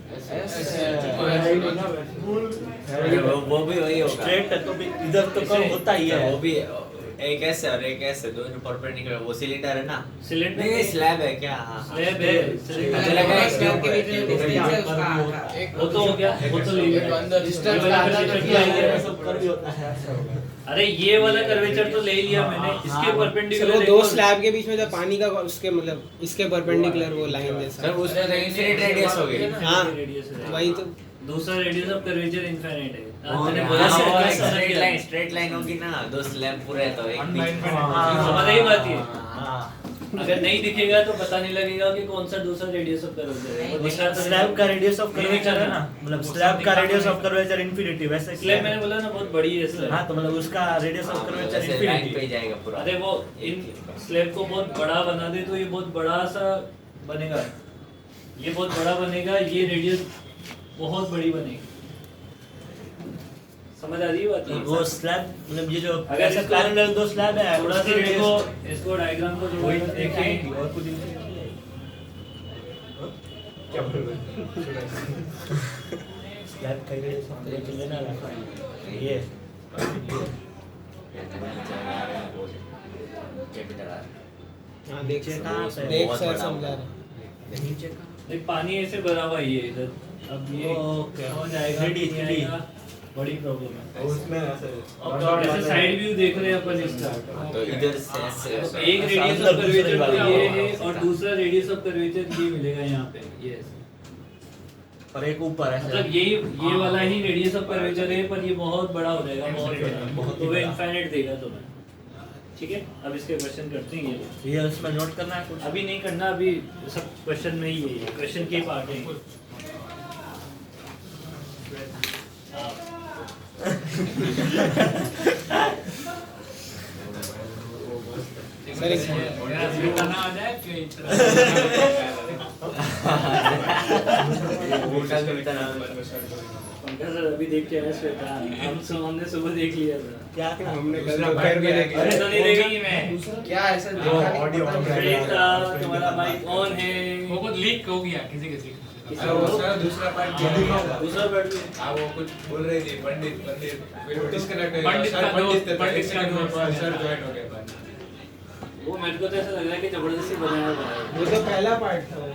वो भी वही होगा स्ट्रेट है तो भी इधर तो कम होता ही है वो भी एक ऐसे और एक ऐसे दोनों परपेंडिकुलर वो सिलेंडर है ना सिलेंडर नहीं स्लैब है क्या हाँ स्लैब है मुझे लगा एक स्लैब के बीच में डिस्टेंस है उसका आधा एक वो तो हो गया वो तो ले लिया अंदर डिस्टेंस ये वाला का आधा curvature तो क्या किया है? सब कर भी होता है अरे ये वाला कर्वेचर तो ले लिया मैंने इसके सर वो परपेंडिकुलर दो स्लैब के बीच में जो पानी का उसके मतलब इसके परपेंडिकुलर वो लाइन जैसा सर उसमें तो इन्फिनिट रेडियस हो गई हाँ रेडियस है वही तो दूसरा रेडियस ऑफ कर्वेचर इनफाइनाइट है और मैंने बोला हाँ, था और कि समझ स्ट्रेट लाइन होगी ना दो स्लैब पूरे तो एक बीच में समझ आई बात ये हाँ अगर नहीं दिखेगा तो पता नहीं लगेगा कि कौन सा दूसरा रेडियस ऑफ कर्वेचर है वो दिखा तो स्लैब का रेडियस ऑफ कर्वेचर है ना मतलब स्लैब का रेडियस ऑफ कर्वेचर इंफिनिटी वैसे स्लैब मैंने बोला ना बहुत बड़ी है स्लैब हाँ तो मतलब उसका रेडियस ऑफ कर्वेचर ऐसे लाइन पे इंफिनिटी जाएगा पूरा अरे वो इन स्लैब को बहुत बड़ा बना दे तो ये बहुत बड़ा सा बनेगा ये बहुत बड़ा बनेगा ये रेडियस बहुत बड़ी बनेगी समझ आ रही है बात वो स्लैब मतलब ये जो अगर ऐसे इसको- पैरेलल दो स्लैब है थोड़ा सा इसको डायग्राम को वही थोड़ा एक देखें आएगी और कुछ क्या बोल रहे स्लैब का रेडियस ऑफ कर्वेचर लेना है ये कैपिटल आर हाँ देख नीचे कहाँ पे? देख बहुत सर बड़ा समझा होगा। रहे नीचे का देख पानी ऐसे भरा हुआ ही है इधर अब ये ओके। हो जाएगा 3D नहीं आएगा, बड़ी प्रॉब्लम है उसमें ऐसे ऐसे साइड व्यू देख रहे हैं अपन इसका तो इधर से ऐसे तो एक रेडियस अंदर ऑफ दूसरी कर्वेचर वाली तो ये होगा। है और दूसरा रेडियस ऑफ कर्वेचर ये मिलेगा यहाँ पे ये ऐसे। और एक ऊपर है मतलब ये वाला ही रेडियस ऑफ कर्वेचर है पर ये बहुत बड़ा हो जाएगा बहुत बड़ा बहुत तो वो बड़ा। इनफाइनाइट देगा तुम्हें ठीक है अब इसके क्वेश्चन करते हैं ये ये उसमें नोट करना है कुछ अभी नहीं करना अभी सब क्वेश्चन में ही है क्वेश्चन के पार्ट है सर एक बताना आ जाए कि उल्टा जुलता ना पंकज सर अभी देख के आए श्वेता हमने सुबह देख लिया था क्या हमने कल दूसरा दोपहर में पार्ट देखा अरे तो नहीं देखेंगी मैं क्या ऐसा देखा नहीं ऑडियो पता नहीं। श्वेता तुम्हारा माइक ऑन है वो कुछ लीक हो गया किसी किसी किसी वो को? सर दूसरा पार्ट दूसरा बैठ में हाँ वो कुछ बोल रही थी पंडित फिर वो डिस्कनेक्ट पंडित का दोस्त, पंडित का दोस्त। सर ज्वाइन हो गए बाद वो मेरे को तो ऐसा लग रहा है कि जबरदस्ती बनाया हुआ है वो तो पहला पार्ट था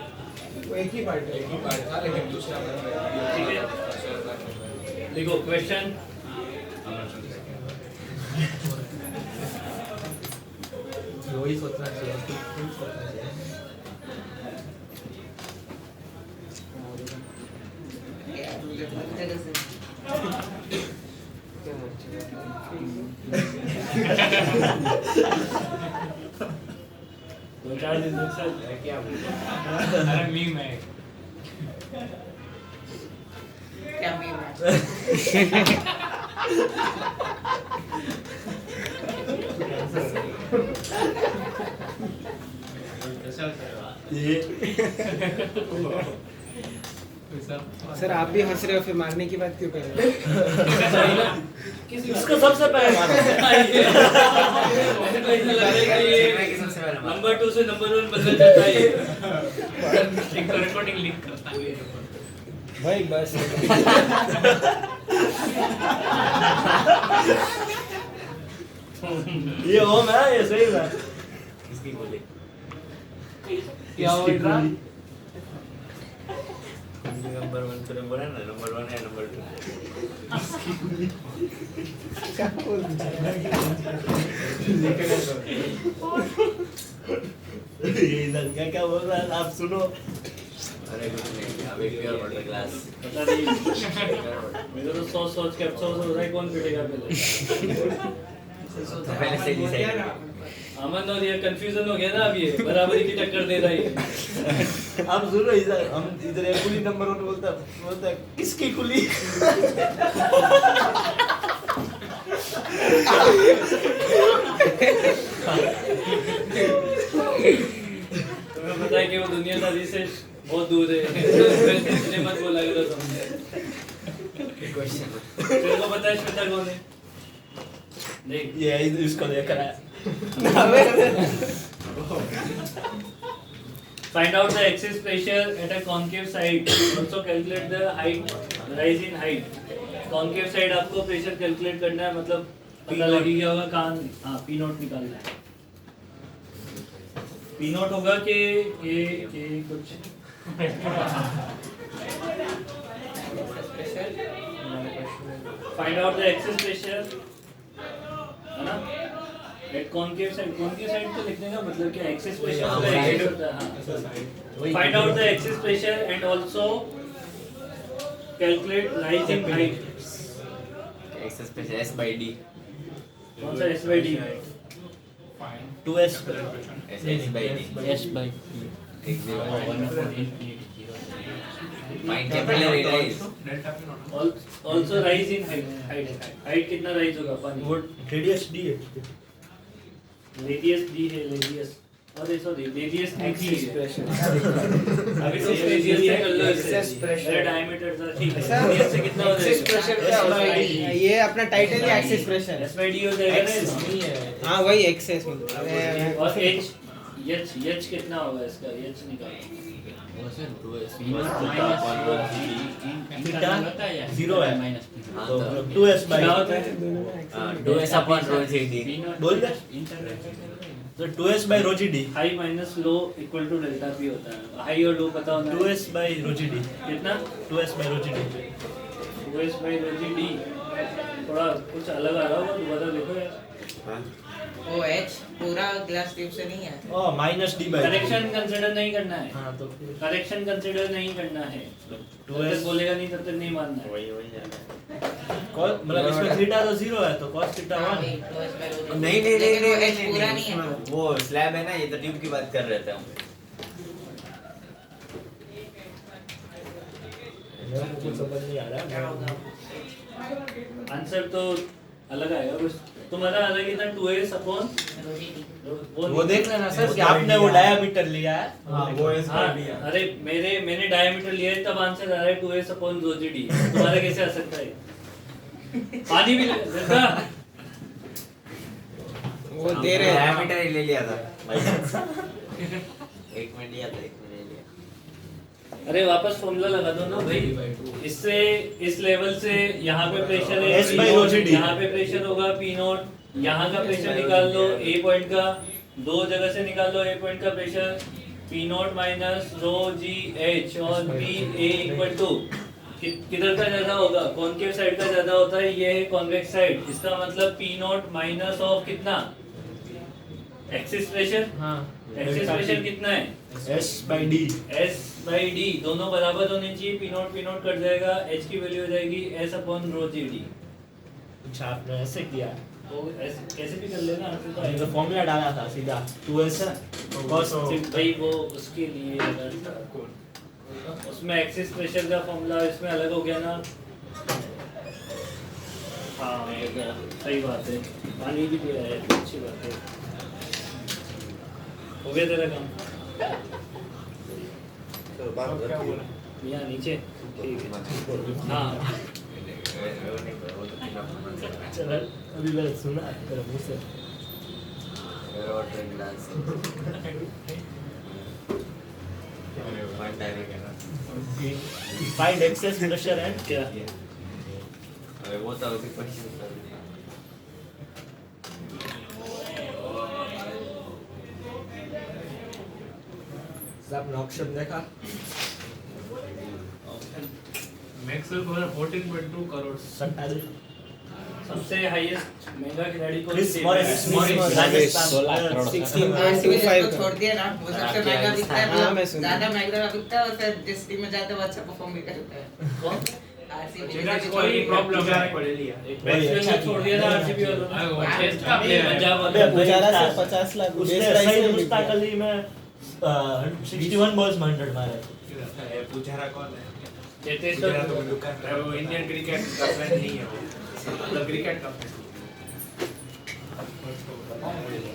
वो एक ही पार्ट एक ही पार्ट था लेकिन दूसरा बन रहा ठीक है है देखो क्वेश्चन वही सोचना चाहिए खुद सोचना चाहिए यार मुझे पता कैसे दो चार दिन तक सर क्या बोल अरे मीम है क्या मीम है ये सर आप भी हंस रहे हो फिर मारने की बात क्यों कर रहे हो? इसको सबसे पहले मारा नंबर 2 से नंबर 1 बदल जाता है ये। रिकॉर्डिंग लिंक करता है भाई बस ये ओम है, ये सही है। किसकी गोली? क्या हो रहा है? नंबर 1 तो नंबर है ना, नंबर 1 है नंबर 2। ये लड़का क्या बोल रहा है आप सुनो। अरे कुछ नहीं, अब एक प्योर वाटर ग्लास। पता नहीं मेरे तो सोच के अफसोस हो रहा है कौन पिटेगा पहले। तो पहले से डिसाइड कर। अमन और ये कंफ्यूजन हो गया ना, अब ये बराबरी की टक्कर दे रहा है। आप सुनो इधर, हम इधर एक कुली नंबर 1 बोलता है किसकी कुली? तुम्हें पता है कि वो दुनियादारी से बहुत दूर है, इसलिए मत बोला करो तुम। तेरे को पता है श्वेता कौन है? देख ये इसको देख रहा है। Find out the excess pressure at a concave side. Also calculate the height, rise in height. Concave side आपको प्रेशर कैलकुलेट करना है, मतलब पता लगी गया होगा कहाँ। हाँ, P नोट निकालना है। P नोट होगा कि ये कुछ Find out the excess pressure, है ना? At concave side तो लिखने का मतलब क्या? excess pressure होता है, excess होता है, हाँ। Find out the excess pressure and also calculate rise in height. Excess pressure S by D। कौन सा S by D? 2S S by D। S by Find capillary rise। also rise in height. height कितना rise होगा पानी? वो radius D है। Radius D है, radius sorry radius D थी। अभी तो रेडियस से कर लो इसे। मेरा डायमीटर था, ठीक है। रेडियस से कितना हो एक्सेस प्रेशर क्या होता है? ये अपना टाइटल है excess pressure. S by D हो जाएगा ना। हाँ वही एक्सेस मतलब। और H कितना होगा इसका? H निकालो। थीटा 0 है तो 2S by क्या होता है? 2S upon rho GD। बोल दे तो 2S by rho GD। High minus low equal to delta p होता है। हाई और लो पता होना है। 2S by rho GD। कितना? 2S by rho GD। 2S by rho GD। थोड़ा कुछ अलग आ रहा होगा, दोबारा देखो यार। वो H पूरा ग्लास ट्यूब से नहीं है। ओ minus D by correction consider नहीं करना है। हाँ तो करेक्शन कंसीडर नहीं करना है। जब तक बोलेगा नहीं तब तक नहीं मानना है। वही जाना है। cos मतलब इसमें थीटा तो 0 है तो cos थीटा 1। वही 2S by rho GD। नहीं लेकिन वो H पूरा नहीं है। वो स्लैब है ना, ये तो ट्यूब की बात कर रहे थे हम। कुछ समझ नहीं आ रहा। आंसर तो अलग आएगा बस। तुम्हारा अलग ही था 2S अपॉन वो देख लेना सर कि आपने वो डायमीटर लिया है। हाँ वो S by D है। अरे मैंने डायमीटर लिया है, तब आंसर आ रहा है 2S अपॉन rho GD। तुम्हारा कैसे आ सकता है? पानी भी लगता। वो दे रहे हैं। डायमीटर ही ले लिया था। एक में लिया था, एक में ले लिया। अरे वापस फॉर्मूला लगा दो ना भाई। इससे इस लेवल से यहाँ पे प्रेशर है S by rho GD। यहाँ पे प्रेशर होगा P नॉट। यहाँ का प्रेशर निकाल लो A पॉइंट का, दो जगह से निकाल लो A पॉइंट का pressure. P not minus rho ji H और P A इक्वल टू किधर का ज्यादा होगा? कॉनकेव साइड का ज्यादा होता है, ये है कॉन्वेक्स साइड। इसका मतलब P नॉट माइनस ऑफ कितना? Axis pressure. हाँ एक्सिस प्रेशर कितना है? S by D। S by D दोनों बराबर होने चाहिए। P नॉट कट जाएगा, H की वैल्यू हो जाएगी S upon rho G D. अच्छा आपने ऐसे किया तो ऐसे कैसे भी कर लेना, आंसर तो तो आएगा। फॉर्मूला डाला था सीधा 2S cos भाई वो उसके लिए अगर उसमें एक्सिस प्रेशर का फॉर्मूला इसमें अलग हो गया ना। हाँ सही बात है, पानी भी दिया है, अच्छी बात है। हो गया तेरा काम। चलो बात क्या करते बोला? हैं। यहाँ नीचे ठीक है हाँ चल अभी मैंने सुना तेरे मुंह से वाटर ग्लास वन डायरेक्ट है ना फाइंड एक्सेस प्रेशर एंड क्या अरे वो तो अभी क्वेश्चन कर आपने ऑप्शन देखा मैक्सवेल को 14.2 करोड़ सट्टा दे सबसे हाईएस्ट महंगा खिलाड़ी को क्रिस मॉरिस राजस्थान 16.25 तो छोड़ दिया ना वो सबसे महंगा बिकता है हाँ, मैं सुना। ज्यादा महंगा बिकता है और फिर जिस टीम में जाता है वो अच्छा परफॉर्म भी करता है कौन आरसीबी चिराग कोहली प्रॉब्लम है पढ़ लिया मैक्सवेल को छोड़ दिया था आरसीबी वालों ने टेस्ट का प्लेयर है पंजाब अबे वालों ने। पुजारा से 50 लाख उसने बेस प्राइस सही में मुश्ताक बिक अली में 61 बॉल्स में 100 मारे पुजारा कौन है चेतेश्वर पुजारा तो दुकान वो इंडियन क्रिकेट का फ्रेंड नहीं है वो मतलब क्रिकेट का फ्रेंड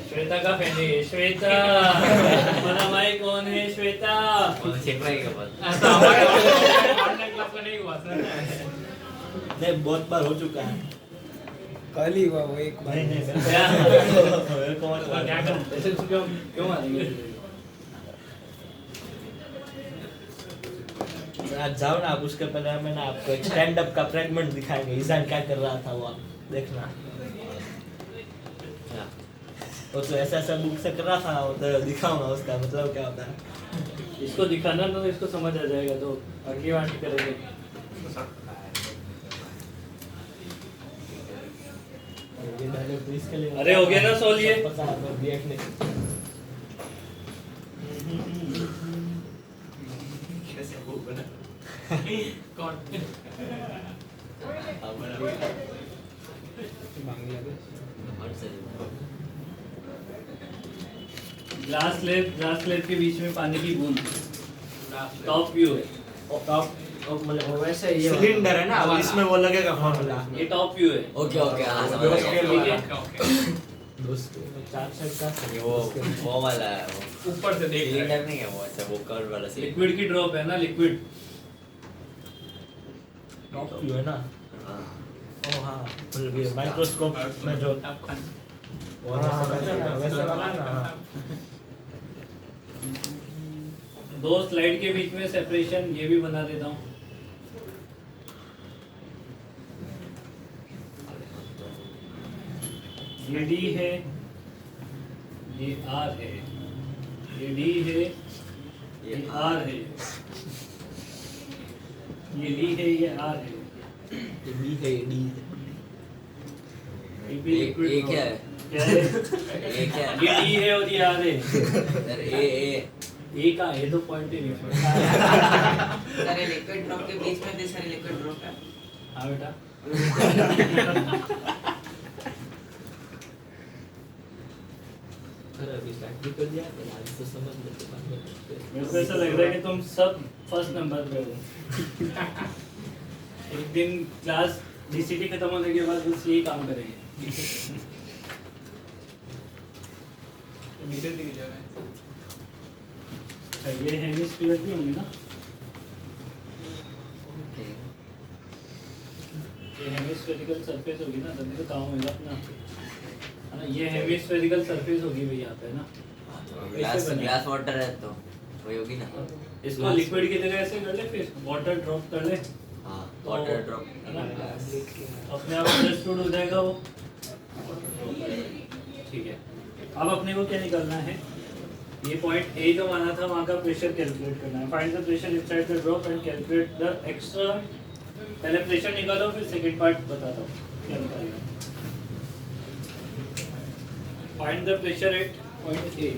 श्वेता का फैन है श्वेता मना भाई कौन है श्वेता कौन से ट्राई का बात ऐसा हमारे ऑनलाइन क्लब का नहीं हुआ सर नहीं बहुत बार हो चुका है कल ही हुआ वो एक बार नहीं नहीं क्या मेरे को तो क्या करूं ऐसे क्यों क्यों मारेंगे आज जाओ ना आप उसके पहले मैंने आपको एक स्टैंड अप का फ्रेगमेंट दिखाएंगे ईजान क्या कर रहा था वो आप देखना वो तो ऐसा बुक से कर रहा था वो तो दिखाऊंगा उसका मतलब क्या होता है इसको दिखाना तो इसको समझ आ जाएगा तो आगे आगे करेंगे ये डायलॉग तो इसके लिए अरे हो गया ना सोल ये? पता है रिएक्ट नहीं कैसे वो बना कौन बांग्लादेश और से ग्लास स्लेब के बीच में पानी की बूंद टॉप व्यू है टॉप मतलब वैसे ये सिलेंडर है ना अब इसमें वो लगेगा फॉर्मूला ये टॉप व्यू है ओके ओके हां समझ गया दोस्त चार साइड का ये वो वाला है वो ऊपर से देख रहे सिलेंडर नहीं है वो अच्छा वो कर्व वाला सिलेंडर लिक्विड की ड्रॉप है ना लिक्विड टॉप व्यू है ना हां ओ हां मतलब ये माइक्रोस्कोप में जो वो वैसे वाला ना दो स्लाइड के बीच में सेपरेशन ये भी बना देता हूँ ये डी है ये आर है ये डी है ये आर है ये डी है ये आर है डी है डी ये भी ये liquid क्या है क्या है ये क्या है ये डी है और ये आर है सर ए ए का ये तो पॉइंट ही नहीं सारे लिक्विड ड्रॉप के बीच में दे सारे लिक्विड ड्रॉप है हाँ बेटा अरे अभी स्टार्ट भी कर दिया तो आज तो समझ लेते बाद में मेरे को ऐसा लग रहा है कि तुम सब फर्स्ट नंबर पे हो एक दिन क्लास डीसीटी खत्म होने के बाद बस यही काम करेंगे नीचे दिख जा रहा है अच्छा, ये हेमिस्फीयर भी होंगे ना ये हेमिस्फेरिकल सरफेस होगी ना तभी तो काम होगा अपना है ना ये हेमिस्फेरिकल सरफेस होगी भाई यहाँ पे ना ग्लास ग्लास वाटर है तो वही होगी ना इसको लिक्विड की जगह ऐसे कर ले फिर वाटर ड्रॉप कर ले हां वाटर ड्रॉप है ना? अपने आप अंडरस्टूड हो जाएगा वो ठीक है अब अपने को क्या निकालना है ये पॉइंट ए जो माना था वहाँ का प्रेशर कैलकुलेट करना है find the pressure inside the drop and calculate the extra पहले प्रेशर निकालो फिर सेकंड पार्ट बताता हूँ क्या निकालना है find the pressure at point A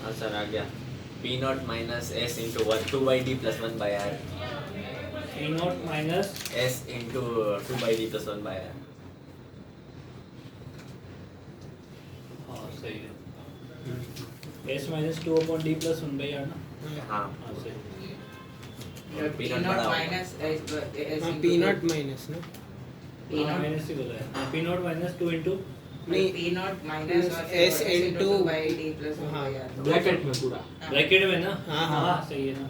हां सर आ गया P naught minus S into 1 2 by D plus 1 by R A not minus S into 2 by D plus 1 by R हाँ सही है s minus 2 upon d plus 1 by r ना हाँ हाँ सही P P naught naught बड़ा होगा। minus S हाँ into P two. Not minus ना P naught माइनस ही बोला है पी नॉट माइनस 2 into नहीं P naught minus और S S into into 2 by D plus 1 हाँ। by R. ब्रैकेट में पूरा ब्रैकेट में ना हाँ, हाँ। सही है ना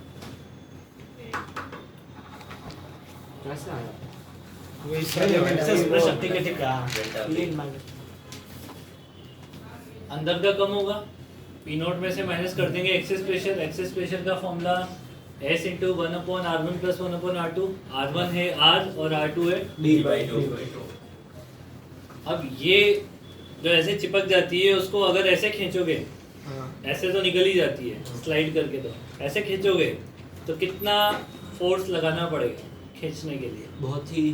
कैसा आया वही इससे शक्ति के ठीक है Delta V। क्लीन माइनस अंदर का कम होगा पी नॉट में से माइनस कर देंगे एक्सेस प्रेशर का formula S into 1 upon R1 plus 1 upon R2 R1 है R और R2 है D/2 अब ये जो ऐसे चिपक जाती है उसको अगर ऐसे खींचोगे हाँ ऐसे तो निकल ही जाती है स्लाइड करके तो ऐसे खींचोगे तो कितना फोर्स लगाना पड़ेगा खींचने के लिए बहुत ही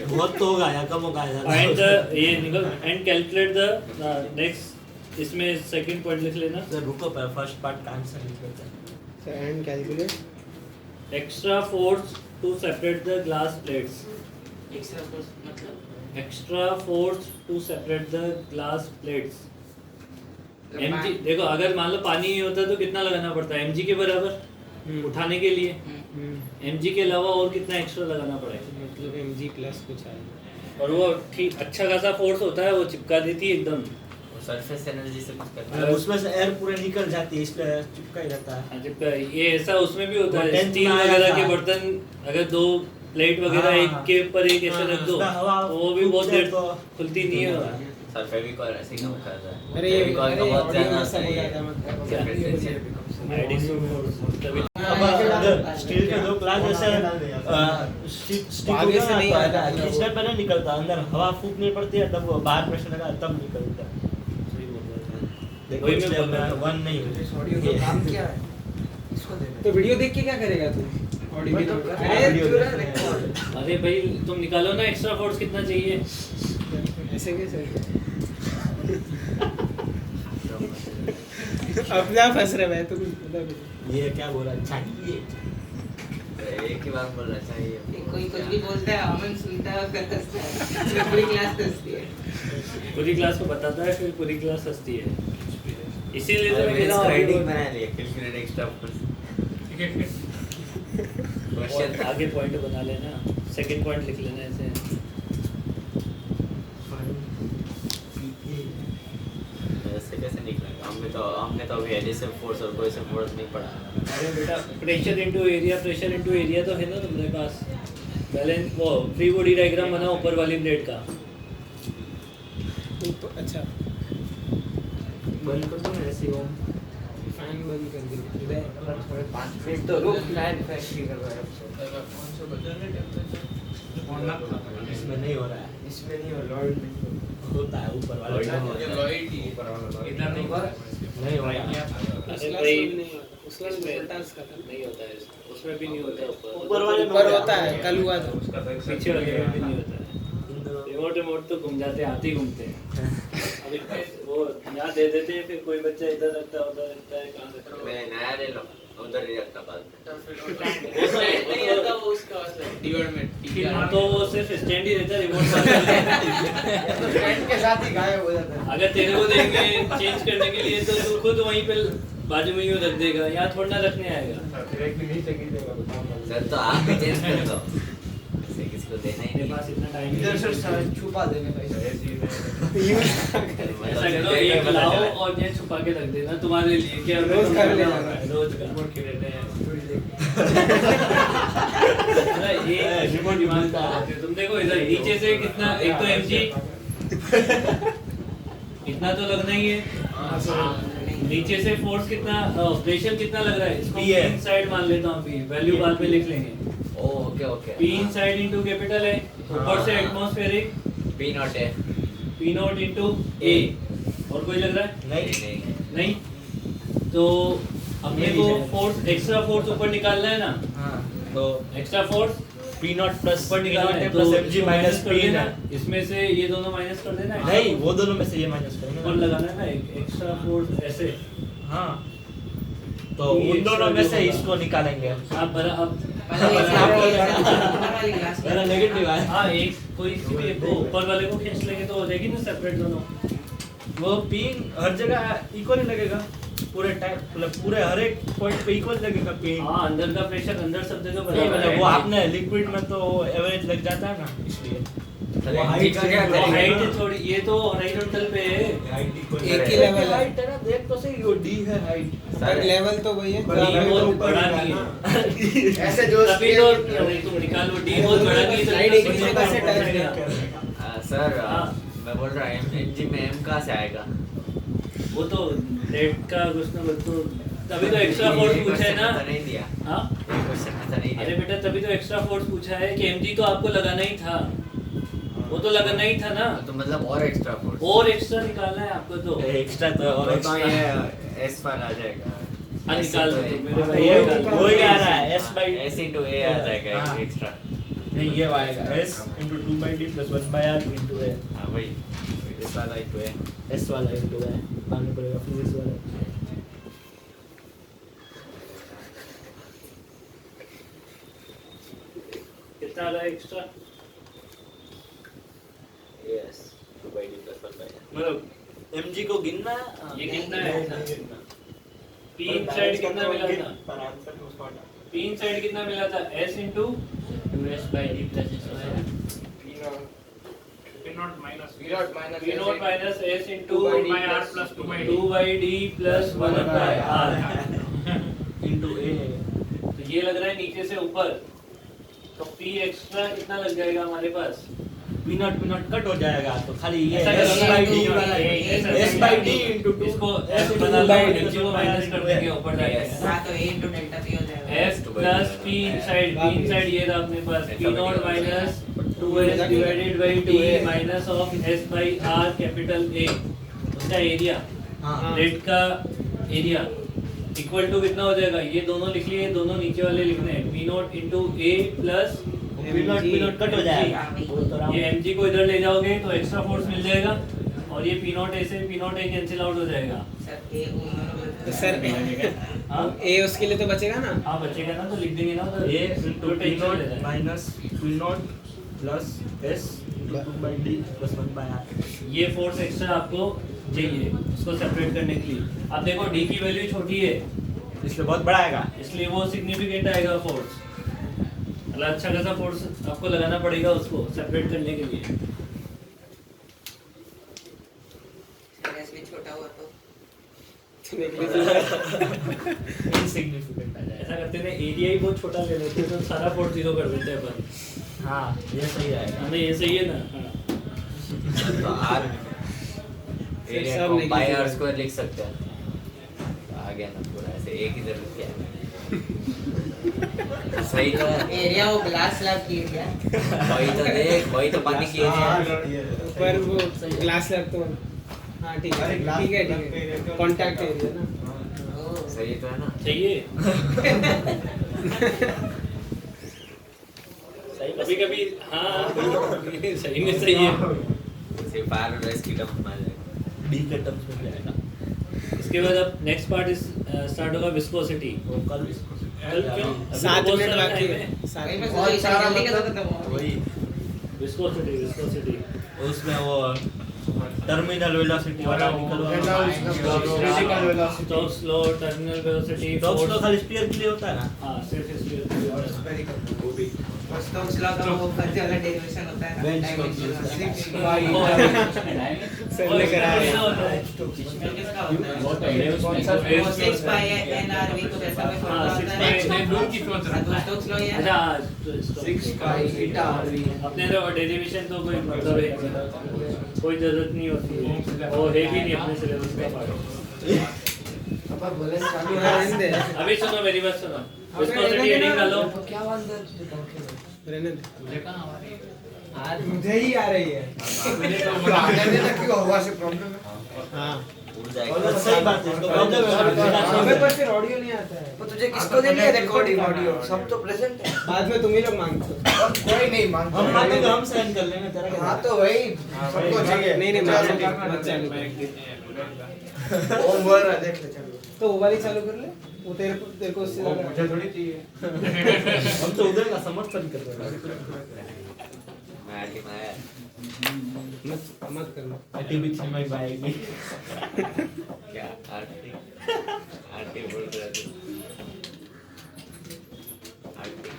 बहुत तो होगा या कम होगा फाइंड द ये निकल एंड कैलकुलेट द नेक्स्ट इसमें सेकंड पॉइंट लिख लेना सर रुको पर फर्स्ट पार्ट का आंसर निकलता है and calculate extra force to separate the glass plates Extra force मतलब extra force to separate the glass plates मतलब mg मान- देखो अगर मान लो पानी ही होता तो कितना लगाना पड़ता है mg के बराबर उठाने के लिए mg के अलावा और कितना एक्स्ट्रा लगाना पड़ेगा मतलब mg प्लस कुछ आएगा और वो ठीक अच्छा खासा फोर्स होता है वो चिपका देती है एकदम सरफेस एनर्जी से कुछ करता मतलब है उसमें से एयर पूरे निकल जाती है इसलिए चिपका ही रहता है हाँ, चिपका ये ऐसा उसमें भी होता वो है 10th स्टील में आया वगैरह था। के बर्तन अगर दो प्लेट वगैरह हाँ, एक हाँ। के ऊपर एक ऐसे हाँ, रख दो उसका हवा तो वो भी फूक बहुत जाए देर तो खुलती नहीं है सर फेविकॉल ऐसे ही काम करता है अरे फेविकॉल का बहुत ऑडियो ज्यादा में सब हो सही जाता है है मतलब क्या? एडिशन फोर्स तभी अब अगर स्टील के दो ग्लास जैसे स्टिक आगे से नहीं आता है। खींचने पे नहीं निकलता अंदर हवा फूकनी पड़ती है तब वो बाहर प्रेशर लगा तब निकलता है सही बोल रहा है। देखो वही मैं इसलिए बोल रहा था। वन नहीं ऑडियो का काम क्या है इसको देना तो वीडियो देख के क्या करेगा तू ऑडियो वीडियो तो कर- अरे वीडियो पूरा देख रहे हैं। अरे भाई तुम निकालो ना एक्स्ट्रा फोर्स कितना चाहिए ऐसे कैसे अपना फंस रहा है तू मतलब ये क्या बोला चाहिए एक ही बात बोलना चाहिए कोई कुछ भी बोलता है अमन सुनता है और फिर हंसता है फिर पूरी क्लास हंसती है पूरी क्लास को बताता है फिर पूरी क्लास हंसती है इसीलिए तो मैं कह रहा हूँ राइटिंग आगे बना लिया कैलकुलेट एक्स्ट्रा क्वेश्चन और आगे पॉइंट बना लेना सेकंड पॉइंट लिख लेना ऐसे ऐसे कैसे निकलेगा हमने तो अभी एडिसिव फोर्स और कोई फोर्स नहीं पढ़ा अरे बेटा प्रेशर इनटू एरिया तो है ना तुम्हारे पास बैलेंस वो फ्री बॉडी डायग्राम बना ऊपर वाली प्लेट का ऊपर अच्छा बंद कर दो ना ऐसे ही फैन बंद कर दे थोड़े 5 मिनट तो रुक फैन फैक्ट्री कर रहा है कौन सा बदलने टेम्परेचर इसमें नहीं हो रहा है इसमें नहीं हो लॉर्ड में होता है ऊपर वाला Lloyd नहीं में ये लॉइड ही इतना नहीं होगा। हो रहा अरे उसका भाई सब नहीं होता उसका इसमें उल्टा उसका था नहीं होता है उसमें भी नहीं होता ऊपर वाले में ऊपर होता है कल हुआ था उसका तो पीछे वाले में भी नहीं होता है रिमोट तो घूम जाते हैं हाथ ही घूमते हैं अब इसमें वो यहाँ दे देते हैं फिर कोई बच्चा इधर रखता है उधर रखता है कहाँ रखता है मैं नया ले लो उधर ही रखता बाद स्टैंड नहीं आता वो उसका डिवाइड में ठीक है तो वो सिर्फ स्टैंड ही रहता है रिमोट तो फ्रेंड के साथ ही गायब हो जाता है अगर तेरे को देंगे चेंज करने के लिए तो तू खुद वहीं पे बाजू में ही रख देगा यहाँ थोड़ा ना रखने आएगा डायरेक्टली नीचे गिर जाएगा बताओ सर तो आप भी चेंज कर दो ऐसे किसी को देना ही मेरे नहीं पास इतना टाइम इधर से नहीं सारे छुपा देने का ऐसे ही नहीं ऐसा करो एक लाओ और ये छुपा के रख देना तुम्हारे लिए क्या रोज घर ले जाना है। रोज का रिमोट के रहते हैं अरे ये रिमोट डिमांड का तुम देखो इधर नीचे से कितना एक तो mg इतना तो लगना ही है नीचे से फोर्स कितना प्रेशर कितना लग रहा है इसको P है। P इनसाइड मान लेता हूँ P वैल्यू बाद में लिख लेंगे okay okay P inside into capital है ऊपर से एटमॉस्फेरिक पी नॉट है P नॉट इनटू A और कोई लग रहा है नहीं नहीं तो अपने को फोर्स एक्स्ट्रा फोर्स ऊपर निकालना है ना हाँ तो extra force P not plus ऊपर निकालना है प्लस तो एम जी इसको माइनस कर पी देना ना इसमें से ये दोनों माइनस कर देना नहीं वो दोनों में से ये माइनस ऊपर करेंगे लगाना है ना एक एक्स्ट्रा फोर्स ऐसे हाँ तो ये उन दोनों में से extra जो इसको निकालेंगे आप बरा अब वाली क्लास मेरा नेगेटिव है हाँ एक कोई सी भी एक को ऊपर वाले को खींच लेंगे तो हो जाएगी ना सेपरेट दोनों वो पी हर जगह इक्वल ही लगेगा पूरे टाइम मतलब पूरे हर एक पॉइंट पे इक्वल लगेगा पेन। हाँ अंदर का प्रेशर अंदर सब जगह नहीं बराबर मतलब है। वो आपने लिक्विड में तो एवरेज लग जाता है ना, इसलिए सर वो एमजी height का से क्या वो वो करेंगे? हाइट थोड़ी, ये तो हॉरिजॉन्टल पे है। हाइट इक्वल एक ही level है। हाइट है ना, देख तो सही वो डी है हाइट। पर लेवल तो वही है बड़ा जो आपने बहुत तो बड़ा ऊपर नहीं निकाला। है। ऐसे जो तभी तो अरे तुम निकाल वो डी बहुत बड़ा नहीं है, तो Slide एक ही इसमें जगह से पहुंच touch जाएगा। सर हाँ। मैं बोल रहा हूँ एमजी में एम कहाँ से आएगा? वो तो रेट का कुछ ना कुछ तो, तभी तो एक्स्ट्रा फोर्स पूछा है ना। नहीं दिया, हाँ ये क्वेश्चन में नहीं अरे दिया। बेटा तभी तो एक्स्ट्रा फोर्स पूछा है कि एमजी तो आपको लगाना ही था, वो तो लगाना ही था ना, तो मतलब और एक्स्ट्रा फोर्स और एक्स्ट्रा निकालना है आपको तो। एक्स्ट्रा तो और तो एक्स्ट्रा ये एस पर आ जाएगा। हाँ निकाल दो तुम, मेरे भाई वो निकाल दो। वही आ रहा है s by एस इंटू ए आ जाएगा हाँ। एक्स्ट्रा। नहीं ये आएगा s into 2/d plus 1/r into a हाँ वही इस वाला इंटू ए। s वाला into a मानना पड़ेगा फिजिक्स वाला। कितना आ रहा है extra? Yes 2/d plus 1/r। मतलब mg को गिनना है। ये कितना है? पी साइड कितना मिला था? पी साइड कितना मिला था? s into 2s by d plus s square। P0 minus p naught minus s into 2 by r plus 2 by d। 2 by d plus 1 by r। into a तो ये लग रहा है नीचे से ऊपर, तो p एक्स्ट्रा कितना लग जाएगा हमारे पास? p0 कट हो जाएगा तो खाली ये ऐसा s करो, by d ये वाला ऐसा s by d करो। into 2 इसको s s into बना 2 लो, by d नीचे को माइनस कर देंगे ऊपर जाके। Yes। हाँ तो a into delta p हो जाएगा। s plus p inside ये रहा अपने पास p naught minus 2s divided by d minus of s by r capital A, उसका एरिया, हां रेड का एरिया इक्वल टू कितना हो जाएगा? ये दोनों लिख लिए, दोनों नीचे वाले लिखने हैं p naught into a plus p0 cut हो जाएगा ये mg को इधर ले जाओगे तो एक्स्ट्रा फोर्स मिल जाएगा, और ये p naught a से p naught a cancel out हो जाएगा। सर a तो सर हाँ ए उसके लिए तो बचेगा ना। हाँ बचेगा ना, तो लिख देंगे ना तो a into p0 minus p0 plus s into 2/d plus 1/r। ये फोर्स एक्स्ट्रा आपको चाहिए उसको सेपरेट करने के लिए। अब देखो डी की वैल्यू छोटी है, इसलिए बहुत बड़ा आएगा। इसलिए वो सिग्निफिकेंट आएगा फोर्स, मतलब अच्छा खासा फोर्स आपको लगाना पड़ेगा उसको सेपरेट करने के लिए। s भी छोटा हुआ तो इनसिग्निफिकेंट आ जाएगा। ऐसा करते हैं एरिया ही बहुत छोटा ले लेते हैं तो सारा फोर्स जीरो कर देते हैं अपन। हाँ ये सही आएगा। हमें ये सही है ना। हाँ। तो आर एरिया सब को negative पाई आर है। स्क्वायर लिख सकते हैं। आ गया ना पूरा ऐसे एक ही जरूरत क्या है। सही तो है। एरिया वो ग्लास स्लैब की एरिया। वही तो पानी की एरिया है। ऊपर वो ग्लास लग तो हाँ ठीक है ठीक है कांटेक्ट एरिया ना। सही तो है ना। चाहिए कभी कभी हाँ सही में सही है। सिर्फ आर और एस की टर्म में आ जाएगा। डी के टर्म्स में जाएगा। इसके बाद अब नेक्स्ट पार्ट इस स्टार्ट होगा विस्कोसिटी। वो कल कल क्यों? 7 मिनट बाकी है। वही मैं बहुत सोचा सारा जल्दी मतलब- खत्म हुआ। वही विस्कोसिटी उसमें वो टर्मिनल वेलोसिटी वाला निकलवा। Critical velocity Stokes law, terminal velocity, top slow खाली स्पीयर के लिए होता है ना। हाँ सिर्फ स्पीयर वो भी स्टोक्स लॉ का वो करते वाला डेरिवेशन होता है ना Bench डायमेंशन Stokes वाला। सर ने कराया। इसमें किसका होता है? बहुत है वो 6 pi nrv को वैसा में हाँ, फॉर्मूला 6 होता pi है। ब्लूम की सोच रहा हाँ, तो स्टोक्स लॉ ये है अच्छा ना। 6 pi eta अपने तो डेरिवेशन तो कोई मतलब है कोई जरूरत नहीं होती है, वो है भी नहीं अपने सिलेबस का पार्ट। अपन बोले चालू है रहने दे अभी सुनो मेरी बात सुनो, विस्कोसिटी हेडिंग डालो। क्या वांदा रहने दे आज मुझे ही आ रही है तो आने देना क्यों हुआ से प्रॉब्लम है हाँ उड़ जाएगा। सही बात है इसको प्रॉब्लम हमें है। पर फिर ऑडियो नहीं आता है तो तुझे किसको देनी है रिकॉर्डिंग ऑडियो सब तो प्रेजेंट है बाद में तुम ही लोग मांगते हो। कोई नहीं मांगता हम मानेंगे, हम साइन कर लेंगे तेरा क्या? हाँ तो वही सबको चाहिए नहीं नहीं मत चालू कर। वो बोल रहा है देख ले चलो तो वो वाली चालू कर ले, वो तेरे को उससे ज्यादा- मुझे थोड़ी चाहिए हम तो उधर का समर्थन कर रहे हैं। मैं आगे में आया मत करना। आरटी बीच में मैं आएगी। क्या आरटी आरटी बोल रहा तू आरटी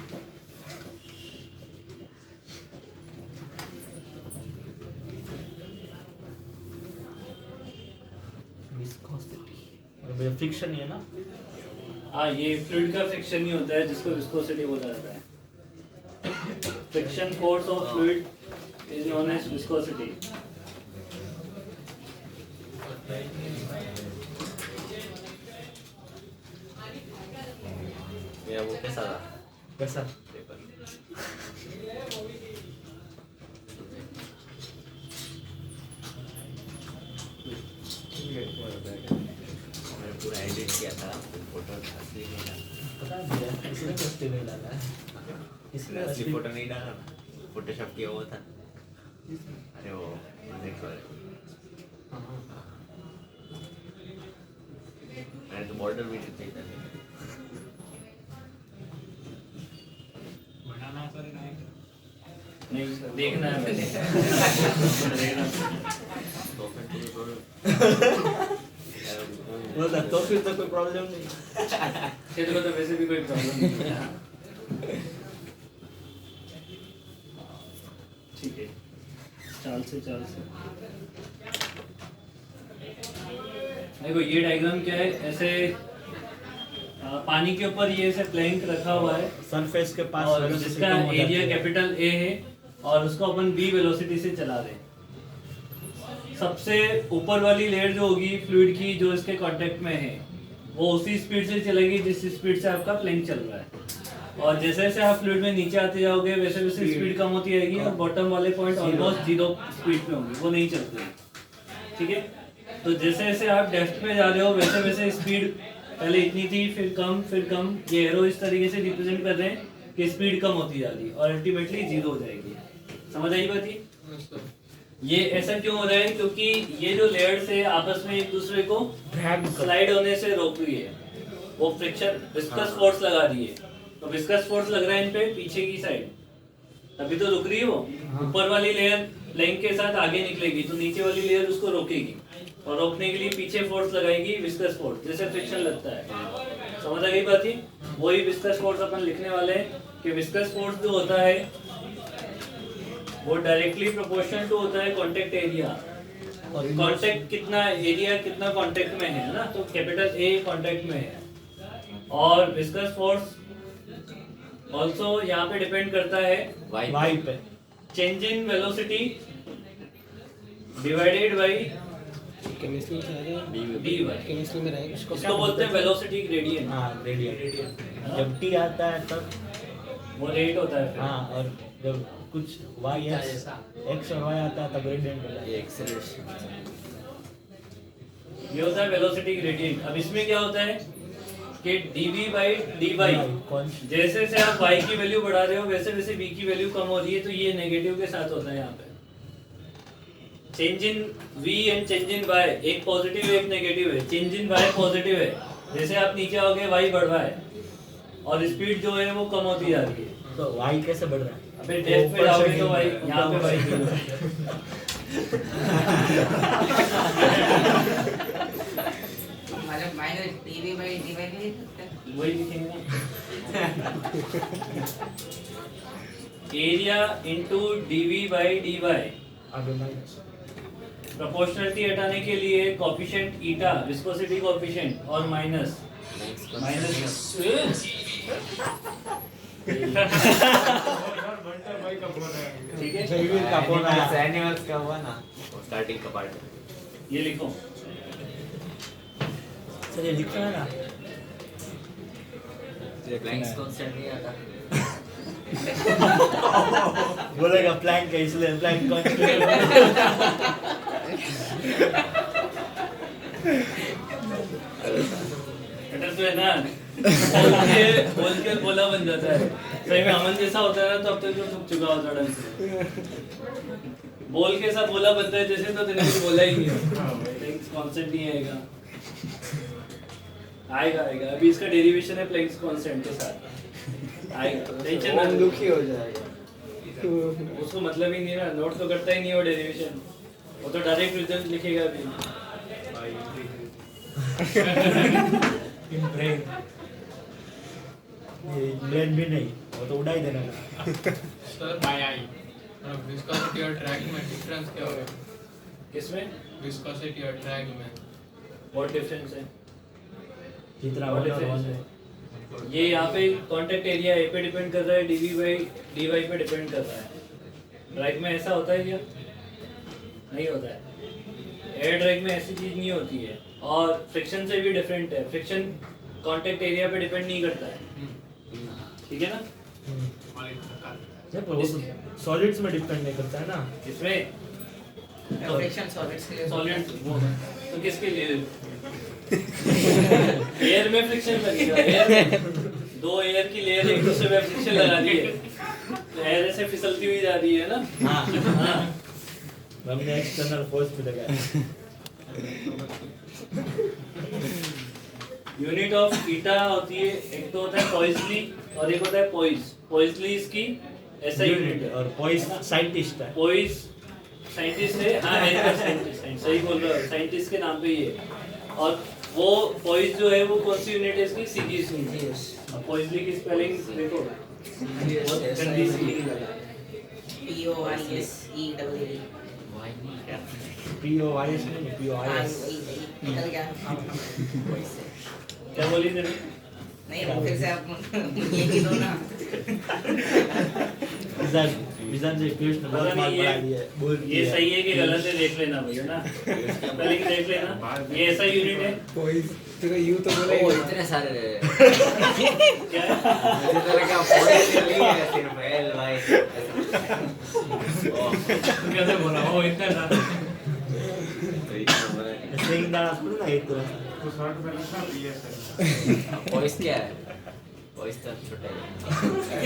विस्कोसिटी और फ्रिक्शन ही है ना। हाँ, ये फ्लूइड का फ्रिक्शन ही होता है जिसको विस्कोसिटी बोला जाता है। Friction force of fluid is known as viscosity. मेरा वो कैसा था कैसा? पेपर मैंने पूरा एडिट किया था फोटो असली नहीं डाला पता है इसने कैसे नहीं डाला है? इसलिए असली फोटो नहीं डाला ना फोटोशॉप किया हुआ था अरे वो प्रोजेक्ट वाले मैंने तो बॉर्डर भी नहीं था नहीं, देखना है पहले। देखना। तो फिर तो बोला तो फिर तो कोई प्रॉब्लम नहीं। खेल को तो वैसे भी कोई प्रॉब्लम नहीं है। ठीक है, चाल से देखो ये डायग्राम क्या है, ऐसे पानी के ऊपर ये ऐसे प्लैंक रखा हुआ है सरफेस के पास और velocity जिसका कम हो जाती एरिया है। कैपिटल ए है और उसको अपन बी वेलोसिटी से चला रहे हैं। सबसे ऊपर वाली लेयर जो होगी फ्लूइड की जो इसके कांटेक्ट में है वो उसी स्पीड से चलेगी जिस स्पीड से आपका प्लैंक चल रहा है। और जैसे जैसे आप फ्लूइड में नीचे आते जाओगे वैसे वैसे स्पीड कम होती जाएगी और बॉटम वाले पॉइंट ऑलमोस्ट जीरो स्पीड पे होंगे, वो नहीं चलते हैं। ठीक है, तो जैसे जैसे आप डेप्थ पे जा रहे हो वैसे वैसे स्पीड पहले इतनी थी फिर कम। ये एरो इस तरीके से रिप्रेजेंट कर रहे हैं कि स्पीड कम होती जा रही है और अल्टीमेटली जीरो हो जाएगी। समझ आई बात ये? ये ऐसा क्यों हो रहा है? क्योंकि ये जो लेयर्स है आपस में एक दूसरे को स्लाइड होने से रोक रही है, वो फ्रिक्शन विस्कस फोर्स लगा रही है। तो विस्कस फोर्स लग रहा है इन पे पीछे की साइड, तभी तो रुक रही है वो। ऊपर वाली लेयर प्लैंक के साथ आगे निकलेगी तो नीचे वाली लेयर उसको रोकेगी और रोकने के लिए पीछे फोर्स लगाएगी विस्कस फोर्स, जैसे फ्रिक्शन लगता है। समझ आ गई बात ही? वही विस्कस फोर्स अपन लिखने वाले हैं कि विस्कस फोर्स जो होता है वो डायरेक्टली प्रोपोर्शनल टू होता है कांटेक्ट एरिया। और कांटेक्ट कितना एरिया कितना कांटेक्ट में है ना, तो कैपिटल ए कांटेक्ट में है। और विस्कस फोर्स आल्सो यहाँ पे डिपेंड करता है वाई पे change in velocity divided by chemistry में रहेगा, dy। केमिस्ट्री में रहेगा। इसको बोलते हैं वेलोसिटी ग्रेडियंट। हाँ ग्रेडियंट। जब टी आता है तब वो रेट होता है फिर। हाँ, और जब कुछ वाई एक्स और वाई आता है तब ग्रेडियंट होता है। ये एक्सेलरेशन ये होता है वेलोसिटी ग्रेडियंट। अब इसमें क्या होता है कि dv by dy, जैसे जैसे आप y की वैल्यू बढ़ा रहे हो वैसे वैसे v की वैल्यू कम हो रही है, तो ये नेगेटिव के साथ होता है। यहाँ पे change in v and change in y, एक पॉजिटिव एक नेगेटिव है। चेंज इन y पॉजिटिव है, जैसे आप नीचे आओगे y बढ़ रहा है और स्पीड जो है वो कम होती जा रही है। तो वाई कैसे बढ़ रहा है? अबे डेप्थ पे जाओगे तो y यहाँ पे y मतलब माइनस dv by dy नहीं लिख सकते? वही लिखेंगे ना। Area into dv by dy। आगे माइनस प्रोपोर्शनलिटी हटाने के लिए कोएफिशिएंट ईटा विस्कोसिटी कोएफिशिएंट और माइनस ठीक है, जयवीर का फोन आया। एनिमल्स का हुआ ना स्टार्टिंग का पार्ट ये लिखो। सर ये लिखा है ना, प्लैंक्स कांस्टेंट नहीं आता बोलेगा प्लैंक है इसलिए प्लैंक कांस्टेंट। बेटा तो है ना, बोल के बोला बन जाता है। सही में अमन जैसा होता है ना तो अब तक तो थक चुका होता ढंग से। बोल के सब बोला बनता है जैसे, तो तेने कुछ बोला ही नहीं है। प्लैंक्स कांस्टेंट नहीं आएगा। आएगा आएगा, अभी इसका डेरिवेशन है प्लैंक्स कांस्टेंट के साथ आएगा, टेंशन वो मत लो। दुखी हो जाएगा। उसको मतलब ही नहीं ना, नोट तो करता ही नहीं वो डेरिवेशन, वो तो डायरेक्ट रिजल्ट लिखेगा अभी। ये ब्रेन भी नहीं, वो तो उड़ा ही देना। सर बाय आई विस्कोसिटी और ड्रैग में डिफरेंस क्या होगा? किसमें? विस्कोसिटी और ड्रैग में बहुत डिफरेंस है। जितना What वन और difference वन है? है। ये यहाँ पे कांटेक्ट एरिया ए पे डिपेंड कर रहा है, डीवी बाई डी वाई पे डिपेंड कर रहा है। ड्रैग में ऐसा होता है क्या? नहीं होता है। एयर ड्रैग में ऐसी चीज नहीं होती है, और फ्रिक्शन से भी डिफरेंट है। फ्रिक्शन कांटेक्ट एरिया पे डिपेंड नहीं करता है, ठीक है ना? नहीं, पर वो सॉलिड्स में डिपेंड नहीं करता है ना। इसमें फ्रिक्शन सॉलिड्स के लिए सॉलिड तो किसके लिए? एयर में फ्रिक्शन लगेगा। एयर में दो एयर की लेयर एक दूसरे में फ्रिक्शन लगा दी है, तो एयर ऐसे फिसलती हुई जा रही है ना। हाँ, हाँ। हमने एक्सटर्नल फोर्स भी लगाया। यूनिट ऑफ ईटा होती है, एक तो होता है पॉइजली और एक होता है पॉइज। पॉइजली इसकी ऐसा यूनिट है, और पॉइस साइंटिस्ट है। पॉइज साइंटिस्ट है। हाँ, साइंटिस्ट सही बोल रहे हो, साइंटिस्ट के नाम पे ही है। और वो पॉइज जो है वो कौन सी यूनिट है इसकी? सीजीएस। अब पॉइजली की स्पेलिंग देखो, बहुत गंदी सी POISE POIS नहीं, POIS। निकल गया। क्या बोली तेरे? नहीं वो फिर से आप यही दो ना। विजन से पीयूष ने बहुत मार बढ़ा दिया है, बोल ये दिया। सही है कि गलत है देख लेना भैया ना, स्पेलिंग देख लेना। ये ऐसा यूनिट है तो यू तो बोला ओ ही इतने सारे क्या है? मुझे तो लगा पॉइंट नहीं है सिर्फ एल भाई। कैसे बोला वो इतना ज्यादा ऐसे ही ना सुन ना एक तरह। तो शॉर्ट में लिखा ये सर वॉइस क्या है? वॉइस तो छोटा है।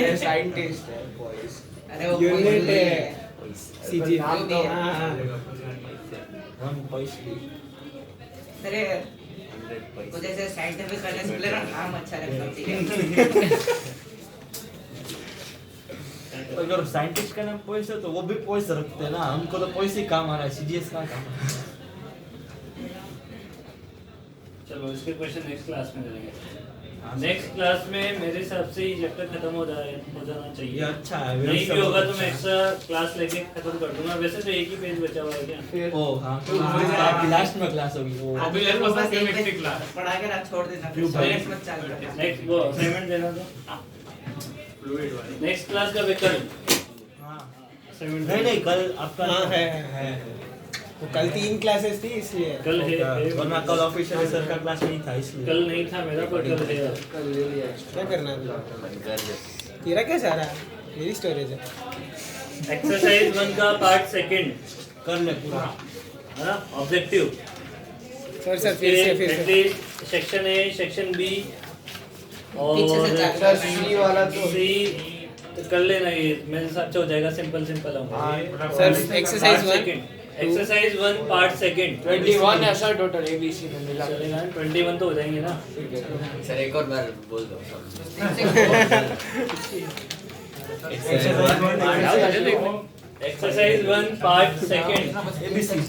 ये साइंटिस्ट है बॉयज। अरे वो यूनिट कोई है वॉइस सीजी। नाम हाँ तो- हाँ हम पॉइस भी। अरे 100 कुछ पॉइस। ऐसे साइंटिफिक करने से पहले ना नाम अच्छा रखना चाहिए। तो अगर साइंटिस्ट का नाम पॉइस है तो वो भी पॉइस रखते हैं ना, हमको तो पॉइस ही काम आ रहा है, सीजीएस का काम है। चलो इसके क्वेश्चन नेक्स्ट क्लास में करेंगे। नेक्स्ट क्लास में मेरे हिसाब से ये चैप्टर खत्म हो जाना ये चाहिए। अच्छा है। नहीं भी होगा तो मैं एक्स्ट्रा क्लास लेके खत्म कर दूंगा। वैसे तो एक ही पेज बचा हुआ है क्या? फिर ओ हाँ, आपकी लास्ट में क्लास होगी वो। अभी मेरे को बस एक केमिस्ट्री क्लास पढ़ा के ना छोड़ देना, क्यों फिर भाई? नेक्स्ट मत चालू करना। नेक्स्ट वो असाइनमेंट देना तो फ्लूइड वाली नेक्स्ट क्लास का कल हाँ। असाइनमेंट नहीं नहीं, कल आपका हाँ है। वो कल 3 क्लासेस थी इसलिए। कल है वरना कल ऑफिशियल सर का क्लास नहीं था इसलिए। कल नहीं था मेरा, पर कल है। कल ले लिया क्या करना है कर दे। तेरा क्या सारा मेरी स्टोरेज है। एक्सरसाइज 1 का पार्ट सेकंड कर ले पूरा। है ना, ऑब्जेक्टिव। सर फिर से at least section a, section b पीछे से और चालू सर सी वाला तो सी तो कर लेना। ये मेरे हिसाब से हो जाएगा, सिंपल सिंपल होगा। Sir exercise 1 exercise 1 part second 21 है सर टोटल एबीसी में मिला के। चलेगा। 21 तो हो जाएंगे ना। ठीक है। सर एक और बार बोल दो। Exercise 1 part second. एबीसी